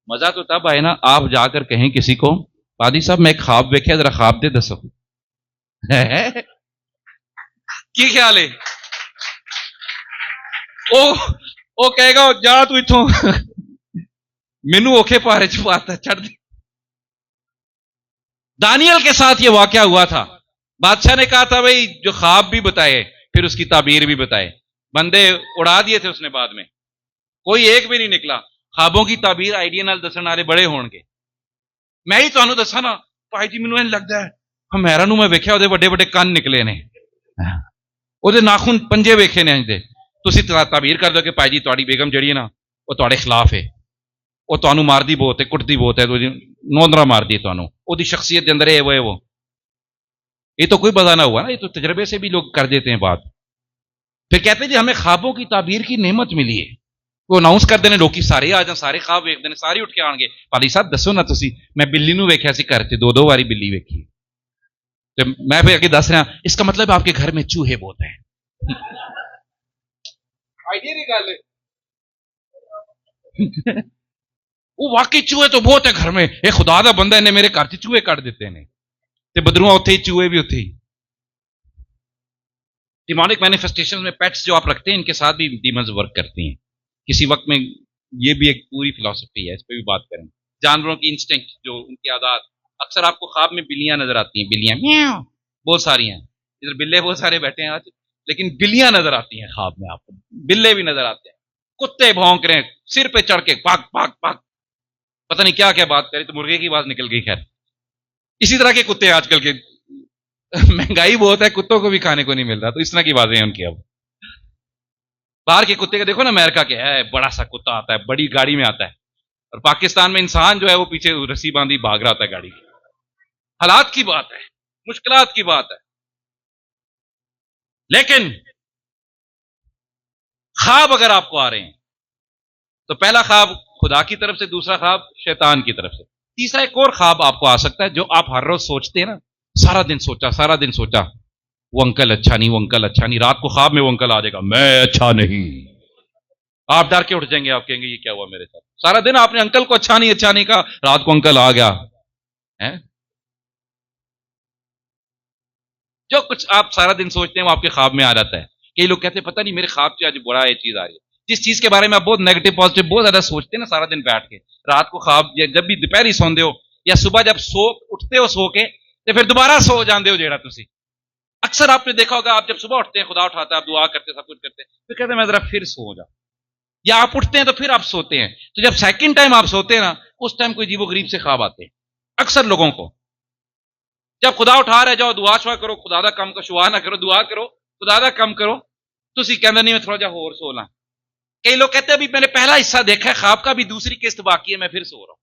مزہ تو تب آئے نا آپ جا کر کہیں کسی کو, پادری صاحب میں ایک خواب ویکھیا, ذرا خواب دے دسو. کی خیال ہے؟ وہ کہے گا جا تو اتوں مینوں اوکھے پارے چ پاتا چڑھ دے. دانیل کے ساتھ یہ واقعہ ہوا تھا, بادشاہ نے کہا تھا بھائی جو خواب بھی بتائے پھر اس کی تعبیر بھی بتائے, بندے اڑا دیے تھے اس نے, بعد میں کوئی ایک بھی نہیں نکلا. خوابوں کی تعبیر آئیڈیا نال دسن والے بڑے ہون گے. میں ہی تانوں دساں نا بھائی جی مینوں لگدا ہے ہمیرا نوں میں ویکھیا اودے بڑے بڑے کان نکلے نے, اودے ناخن پنجے ویکھے نے, انج دے تسی تعبیر کر دو کہ بھائی جی تہاڈی بیگم جڑی ہے نا وہ تہاڈے خلاف ہے, وہ تانوں ماردی بہت ہے, کٹدی بہت ہے, نوندرا ماردی ہے تانوں, اودی شخصیت دے اندر ہے وہ. یہ تو کوئی پتہ نہ ہوا نا, یہ تو تجربے سے بھی لوگ کر دیتے ہیں بات. پھر کہتے ہیں جی ہمیں خوابوں کی تعبیر کی نعمت ملی ہے, وہ اناؤنس کر دینے لوگ سارے آ جان, سارے خواب ویکھ دینے, سارے اٹھ کے آن گے. پادری صاحب دسو نا تسی, میں بلی نوں ویکھیا سی گھر تے, 2 باری بلی ویکھی, تو میں پھر اگے دس رہا اس کا مطلب آپ کے گھر میں چوہے بہت ہیں. آئیڈیا نہیں گل وہ واقعی چوہے تو بہت ہے گھر میں, یہ خدا دا بندہ نے میرے گھر چ چوہے کٹ دیتے ہیں, تے بدرواں اتنے ہی چوہے بھی اتنے ہی. ڈیمونک مینیفیسٹیشن میں پیٹس جو آپ رکھتے ہیں ان کے ساتھ بھی ڈیمنز ورک کرتی ہیں. کسی وقت میں یہ بھی ایک پوری فلسفی ہے, اس پہ بھی بات کریں. جانوروں کی انسٹنکٹ جو ان کی عادات, اکثر آپ کو خواب میں بلیاں نظر آتی ہیں, بلیاں میاؤ بہت ساری ہیں, ادھر بلے بہت سارے بیٹھے ہیں آج, لیکن بلیاں نظر آتی ہیں خواب میں, آپ کو بلے بھی نظر آتے ہیں, کتے بھونک رہے ہیں سر پہ چڑھ کے پاک پاک پاک, پتہ نہیں کیا کیا بات کری تو مرغے کی آواز نکل گئی. خیر اسی طرح کے کتے آج کل کے, مہنگائی بہت ہے, کتوں کو بھی کھانے کو نہیں مل رہا, تو اس طرح کی باتیں ہیں ان کی. اب باہر کے کتے کا دیکھو نا, امریکہ کے ہے بڑا سا کتا آتا ہے, بڑی گاڑی میں آتا ہے, اور پاکستان میں انسان جو ہے وہ پیچھے رسی باندھی بھاگ رہا ہوتا ہے گاڑی کی. حالات کی بات ہے، مشکلات کی بات ہے، لیکن خواب اگر آپ کو آ رہے ہیں تو پہلا خواب خدا کی طرف سے، دوسرا خواب شیطان کی طرف سے، تیسرا ایک اور خواب آپ کو آ سکتا ہے جو آپ ہر روز سوچتے ہیں نا، سارا دن سوچا، سارا دن سوچا، وہ انکل اچھا نہیں، وہ انکل اچھا نہیں، رات کو خواب میں وہ انکل آ جائے گا، میں اچھا نہیں، آپ ڈر کے اٹھ جائیں گے، آپ کہیں گے یہ کیا ہوا میرے ساتھ، سارا دن آپ نے انکل کو اچھا نہیں اچھا نہیں کہا، رات کو انکل آ گیا ہے؟ جو کچھ آپ سارا دن سوچتے ہیں وہ آپ کے خواب میں آ جاتا ہے. کئی لوگ کہتے ہیں پتہ نہیں میرے خواب سے آج بڑا یہ چیز آ رہی ہے. جس چیز کے بارے میں آپ بہت نیگیٹو پازیٹو بہت زیادہ سوچتے ہیں نا سارا دن بیٹھ کے، رات کو خواب یا جب بھی دوپہر سوندے ہو یا صبح جب اٹھتے ہو سو کے تو پھر دوبارہ سو جاندے ہو جیڑا تسی. اکثر آپ نے دیکھا ہوگا آپ جب صبح اٹھتے ہیں خدا اٹھاتا ہے، آپ دعا کرتے سب کچھ کرتے ہیں، پھر کہتے ہیں میں ذرا پھر سو جاؤں، یا آپ اٹھتے ہیں تو پھر آپ سوتے ہیں. تو جب سیکنڈ ٹائم آپ سوتے ہیں نا اس ٹائم کوئی عجیب و غریب سے خواب آتے ہیں اکثر لوگوں کو. جب خدا اٹھا رہے جاؤ دعا شوا کرو، خدا دا کم کا شوا نہ کرو، دعا کرو خدا دا کم کرو، تسی کہندے نہیں میں تھوڑا جا ہور سو لاں. کئی لوگ کہتے ہیں ابھی میں نے پہلا حصہ دیکھا ہے خواب کا، بھی دوسری قسط باقی ہے میں پھر سو رہا ہوں.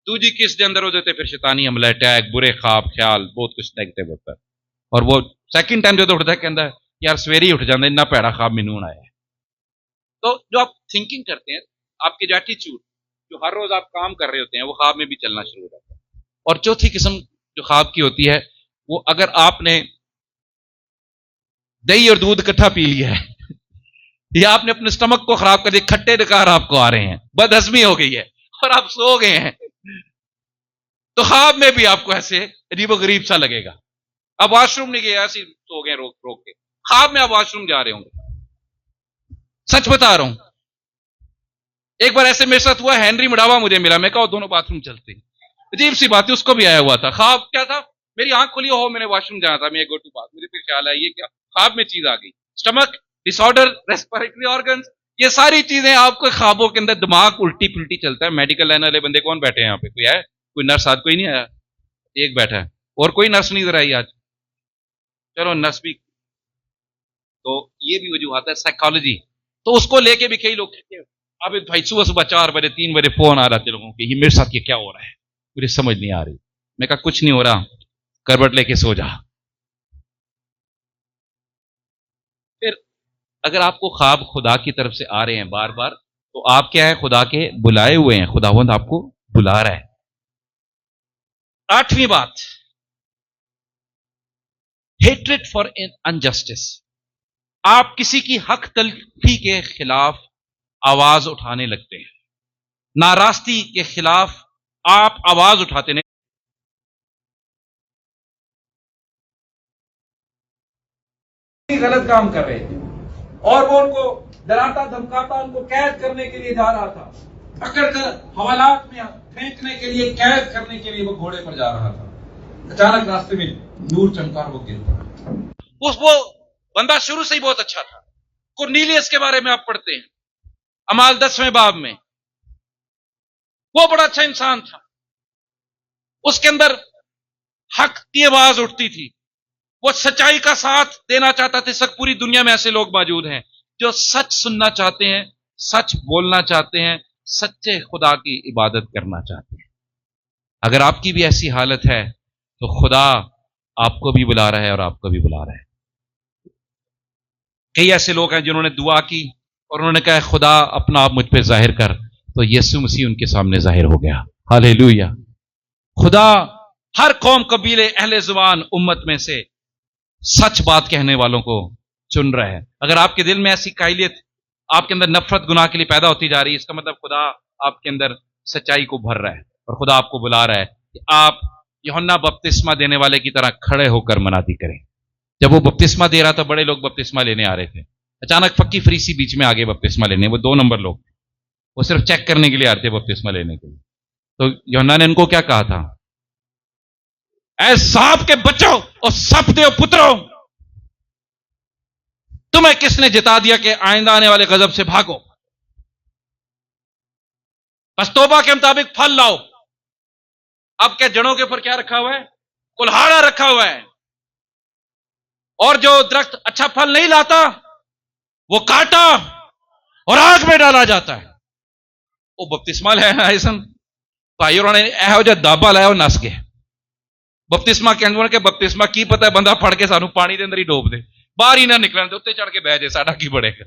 دوسری قسط کے اندر ہو جاتے پھر شیطانی حملہ، اٹیک، برے خواب، خیال، بہت کچھ نیگیٹو ہوتا ہے. اور وہ سیکنڈ ٹائم جو اٹھتا ہے کہندا ہے یار سویرے ہی اٹھ جاندے اتنا پیڑا خواب مینوں آیا ہے. تو جو آپ تھنکنگ کرتے ہیں، آپ کی جو ایٹیچیوڈ جو ہر روز آپ کام کر رہے ہوتے ہیں وہ خواب میں بھی چلنا شروع ہو جاتا ہے. اور چوتھی قسم جو خواب کی ہوتی ہے وہ اگر آپ نے دہی اور دودھ اکٹھا پی لیا ہے یا آپ نے اپنے سٹمک کو خراب کر دیا، کھٹے ڈکار آپ کو آ رہے ہیں، بد ہضمی ہو گئی ہے اور آپ سو گئے ہیں، تو خواب میں بھی آپ کو ایسے عجیب و غریب سا لگے گا. اب واش روم نہیں گئے، ایسے سو گئے روک روک کے، خواب میں آپ واش روم جا رہے ہوں گے. سچ بتا رہا ہوں، ایک بار ایسے میرے ساتھ ہوا، ہینری مڈاوا مجھے ملا، میں کہا دونوں باتھ روم چلتے ہیں. عجیب سی بات ہے، اس کو بھی آیا ہوا تھا. خواب کیا تھا، میری آنکھ کھلی ہو میں نے واش روم جانا تھا، میں گو ٹو بات، مجھے پھر خیال آیا یہ کیا، خواب میں چیز آ گئی. سٹمک ڈس آرڈر، ریسپیریٹری آرگنز، یہ ساری چیزیں آپ کو خوابوں کے اندر، دماغ الٹی پلٹی چلتا ہے. میڈیکل لائن والے بندے کون بیٹھے ہیں یہاں پہ، کوئی ہے؟ کوئی نرس آج کوئی نہیں آیا، ایک بیٹھا ہے، اور کوئی نرس نہیں ادھر آئی آج. چلو نرس بھی، تو یہ بھی وجوہات ہے سائیکالوجی. تو اس کو لے کے بھی کئی لوگ کہتے ہیں اب بھائی صبح صبح 4 بجے 3 بجے فون آ رہا تھے لوگوں کے، یہ میرے ساتھ یہ کیا ہو رہا ہے، مجھے سمجھ نہیں آ رہی. میں کہا کچھ نہیں ہو رہا، کروٹ لے کے سو جا. پھر اگر آپ کو خواب خدا کی طرف سے آ رہے ہیں بار بار تو آپ کیا ہے، خدا کے بلائے ہوئے ہیں، خداوند آپ کو بلا رہا ہے. 8ویں بات، ہیٹریڈ فار انجسٹس. آپ کسی کی حق تلفی کے خلاف آواز اٹھانے لگتے ہیں، ناراستی کے خلاف آپ آواز اٹھاتے ہیں. غلط کام کر رہے تھے اور وہ ان کو ڈراتا دھمکاتا، ان کو قید کرنے کے لیے جا رہا تھا، پکڑ کر حوالات میں پھینکنے کے لیے، قید کرنے کے لیے وہ گھوڑے پر جا رہا تھا. اچانک راستے میں نور چمکا، وہ گر پڑا. وہ بندہ شروع سے ہی بہت اچھا تھا. کورنیلیس کے بارے میں آپ پڑھتے ہیں اعمال 10ویں باب میں، وہ بڑا اچھا انسان تھا، اس کے اندر حق کی آواز اٹھتی تھی، وہ سچائی کا ساتھ دینا چاہتا تھا. اس وقت پوری دنیا میں ایسے لوگ موجود ہیں جو سچ سننا چاہتے ہیں، سچ بولنا چاہتے ہیں، سچے خدا کی عبادت کرنا چاہتے ہیں. اگر آپ کی بھی ایسی حالت ہے تو خدا آپ کو بھی بلا رہا ہے اور آپ کو بھی بلا رہا ہے. کئی ایسے لوگ ہیں جنہوں نے دعا کی اور انہوں نے کہا خدا اپنا آپ مجھ پہ ظاہر کر، تو یسوع مسیح ان کے سامنے ظاہر ہو گیا. ہاللیلویہ. خدا ہر قوم، قبیلے، اہل زبان، امت میں سے سچ بات کہنے والوں کو چن رہا ہے. اگر آپ کے دل میں ایسی قائلیت، آپ کے اندر نفرت گناہ کے لیے پیدا ہوتی جا رہی ہے، اس کا مطلب خدا آپ کے اندر سچائی کو بھر رہا ہے اور خدا آپ کو بلا رہا ہے کہ آپ یوحنا بپتسمہ دینے والے کی طرح کھڑے ہو کر منادی کریں. جب وہ بپتسمہ دے رہا تھا بڑے لوگ بپتسمہ لینے آ رہے تھے، اچانک فقی فریسی بیچ میں آگے بپتسمہ لینے، وہ 2 نمبر لوگ، وہ صرف چیک کرنے کے لیے آتے بپتسمہ لینے کے لیے. تو یوحنا نے ان کو کیا کہا تھا، اے سانپ کے بچوں اور سپ دے پتروں، تمہیں کس نے جتا دیا کہ آئندہ آنے والے غضب سے بھاگو، بس توبہ کے مطابق پھل لاؤ. اب کیا جڑوں کے اوپر کیا رکھا ہوا ہے، کلہاڑا رکھا ہوا ہے، اور جو درخت اچھا پھل نہیں لاتا وہ کاٹا اور آگ میں ڈالا جاتا ہے. وہ بپتسمہ لے ایسن بھائی انہوں نے یہو جہا دابا لایا وہ نس گئے. ਬਪਤਿਸਮਾ ਕਹਿੰਦੇ ਕਿ ਬਪਤਿਸਮਾ ਕੀ ਪਤਾ ਬੰਦਾ ਫੜ ਕੇ ਸਾਨੂੰ ਪਾਣੀ ਦੇ ਅੰਦਰ ਹੀ ਡੋਬ ਦੇ, ਬਾਹਰ ਹੀ ਨਾ ਨਿਕਲਣ ਦੇ, ਉੱਤੇ ਚੜ ਕੇ ਬਹਿ ਜਾਏ, ਸਾਡਾ ਕੀ ਬਣੇਗਾ।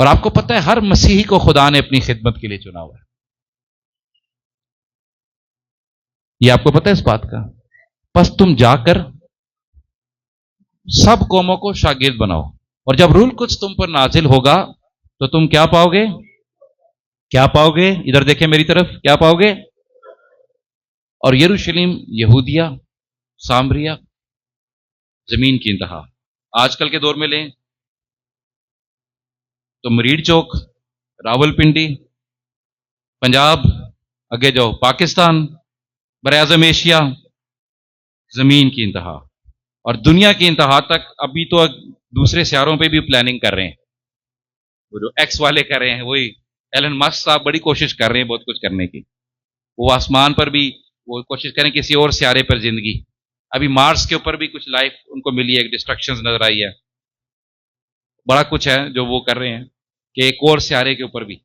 اور آپ کو پتہ ہے ہر مسیحی کو خدا نے اپنی خدمت کے لیے چنا ہوا ہے. یہ آپ کو پتہ ہے اس بات کا؟ بس تم جا کر سب قوموں کو شاگرد بناؤ، اور جب روح القدس تم پر نازل ہوگا تو تم کیا پاؤ گے؟ کیا پاؤ گے؟ ادھر دیکھیں میری طرف، کیا پاؤ گے؟ اور یروشلم، یہودیہ، سامریہ، زمین کی انتہا. آج کل کے دور میں لیں تو مریڑ چوک، راول پنڈی، پنجاب، آگے جاؤ پاکستان، براعظم ایشیا، زمین کی انتہا اور دنیا کی انتہا تک. ابھی تو دوسرے سیاروں پہ بھی پلاننگ کر رہے ہیں، وہ جو ایکس والے کر رہے ہیں، وہی ایلن مسک صاحب بڑی کوشش کر رہے ہیں بہت کچھ کرنے کی. وہ آسمان پر بھی وہ کوشش کریں کسی اور سیارے پر زندگی. ابھی مارس کے اوپر بھی کچھ لائف ان کو ملی ہے، ڈسٹرکشنز نظر آئی ہے، بڑا کچھ ہے جو وہ کر رہے ہیں کہ ایک اور سیارے کے اوپر بھی،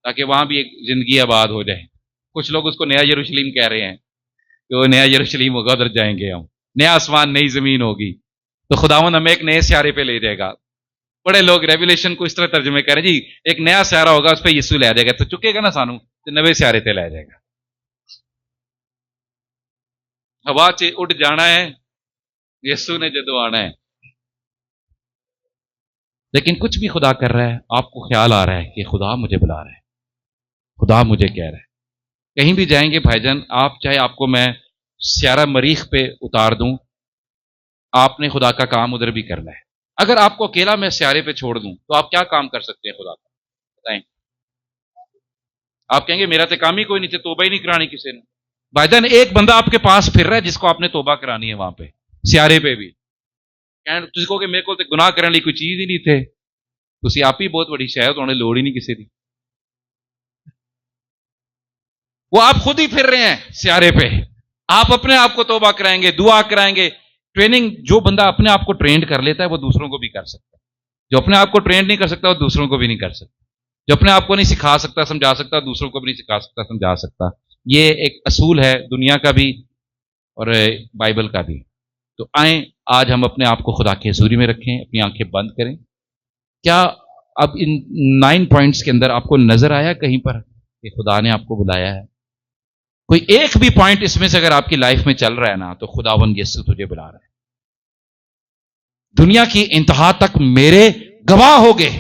تاکہ وہاں بھی ایک زندگی آباد ہو جائے. کچھ لوگ اس کو نیا یروشلم کہہ رہے ہیں کہ وہ نیا یروشلم ہوگا، ادھر جائیں گے ہم، نیا آسمان نئی زمین ہوگی تو خداوند ہمیں ایک نئے سیارے پہ لے جائے گا. بڑے لوگ ریویلیشن کو اس طرح ترجمے کریں جی ایک نیا سیارہ ہوگا اس پہ یسوع لے جائے گا، تو چکے گا نا سانو تو نوے سیارے تے لے جائے گا. ہوا چ اڈ جانا ہے یسوع نے جدو آنا ہے. لیکن کچھ بھی خدا کر رہا ہے، آپ کو خیال آ رہا ہے کہ خدا مجھے بلا رہا ہے، خدا مجھے کہہ رہا ہے. کہیں بھی جائیں گے بھائی جان، آپ چاہے آپ کو میں سیارہ مریخ پہ اتار دوں، آپ نے خدا کا کام ادھر بھی کرنا ہے. اگر آپ کو اکیلا میں سیارے پہ چھوڑ دوں تو آپ کیا کام کر سکتے ہیں خدا کا؟ بتائیں. آپ کہیں گے میرا تو کام ہی کوئی نہیں تھے، توبہ ہی نہیں کرانی کسی نے. بھائی جان ایک بندہ آپ کے پاس پھر رہا ہے جس کو آپ نے توبہ کرانی ہے، وہاں پہ سیارے پہ بھی. تسی کہو کہ میرے کو گناہ کرنے لی کوئی چیز ہی نہیں تھے، تسی آپ ہی بہت بڑی شاید ہونے لوڑ ہی نہیں کسی دی. وہ آپ خود ہی پھر رہے ہیں سیارے پہ. آپ اپنے آپ کو توبہ کرائیں گے، دعا کرائیں گے. ٹریننگ جو بندہ اپنے آپ کو ٹرینڈ کر لیتا ہے وہ دوسروں کو بھی کر سکتا ہے. جو اپنے آپ کو ٹرینڈ نہیں کر سکتا وہ دوسروں کو بھی نہیں کر سکتا. جو اپنے آپ کو نہیں سکھا سکتا سمجھا سکتا دوسروں کو بھی نہیں سکھا سکتا سمجھا سکتا. یہ ایک اصول ہے دنیا کا بھی اور بائبل کا بھی. تو آئیں آج ہم اپنے آپ کو خدا کی حضوری میں رکھیں، اپنی آنکھیں بند کریں. کیا اب ان 9 پوائنٹس کے اندر آپ کو نظر آیا کہیں پر کہ خدا نے آپ کو بلایا ہے؟ کوئی ایک بھی پوائنٹ اس میں سے اگر آپ کی لائف میں چل رہا ہے نا تو خداوند یسوع تجھے بلا رہا ہے. دنیا کی انتہا تک میرے گواہ ہو گئے،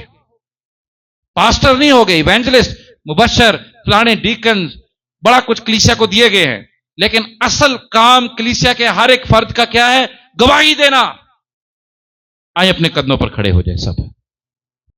پاسٹر نہیں ہو گئے، ایونجلسٹ، مبشر، فلانے ڈیکنز، بڑا کچھ کلیسیا کو دیے گئے ہیں، لیکن اصل کام کلیسیا کے ہر ایک فرد کا کیا ہے؟ گواہی دینا. آئے اپنے قدموں پر کھڑے ہو جائے سب.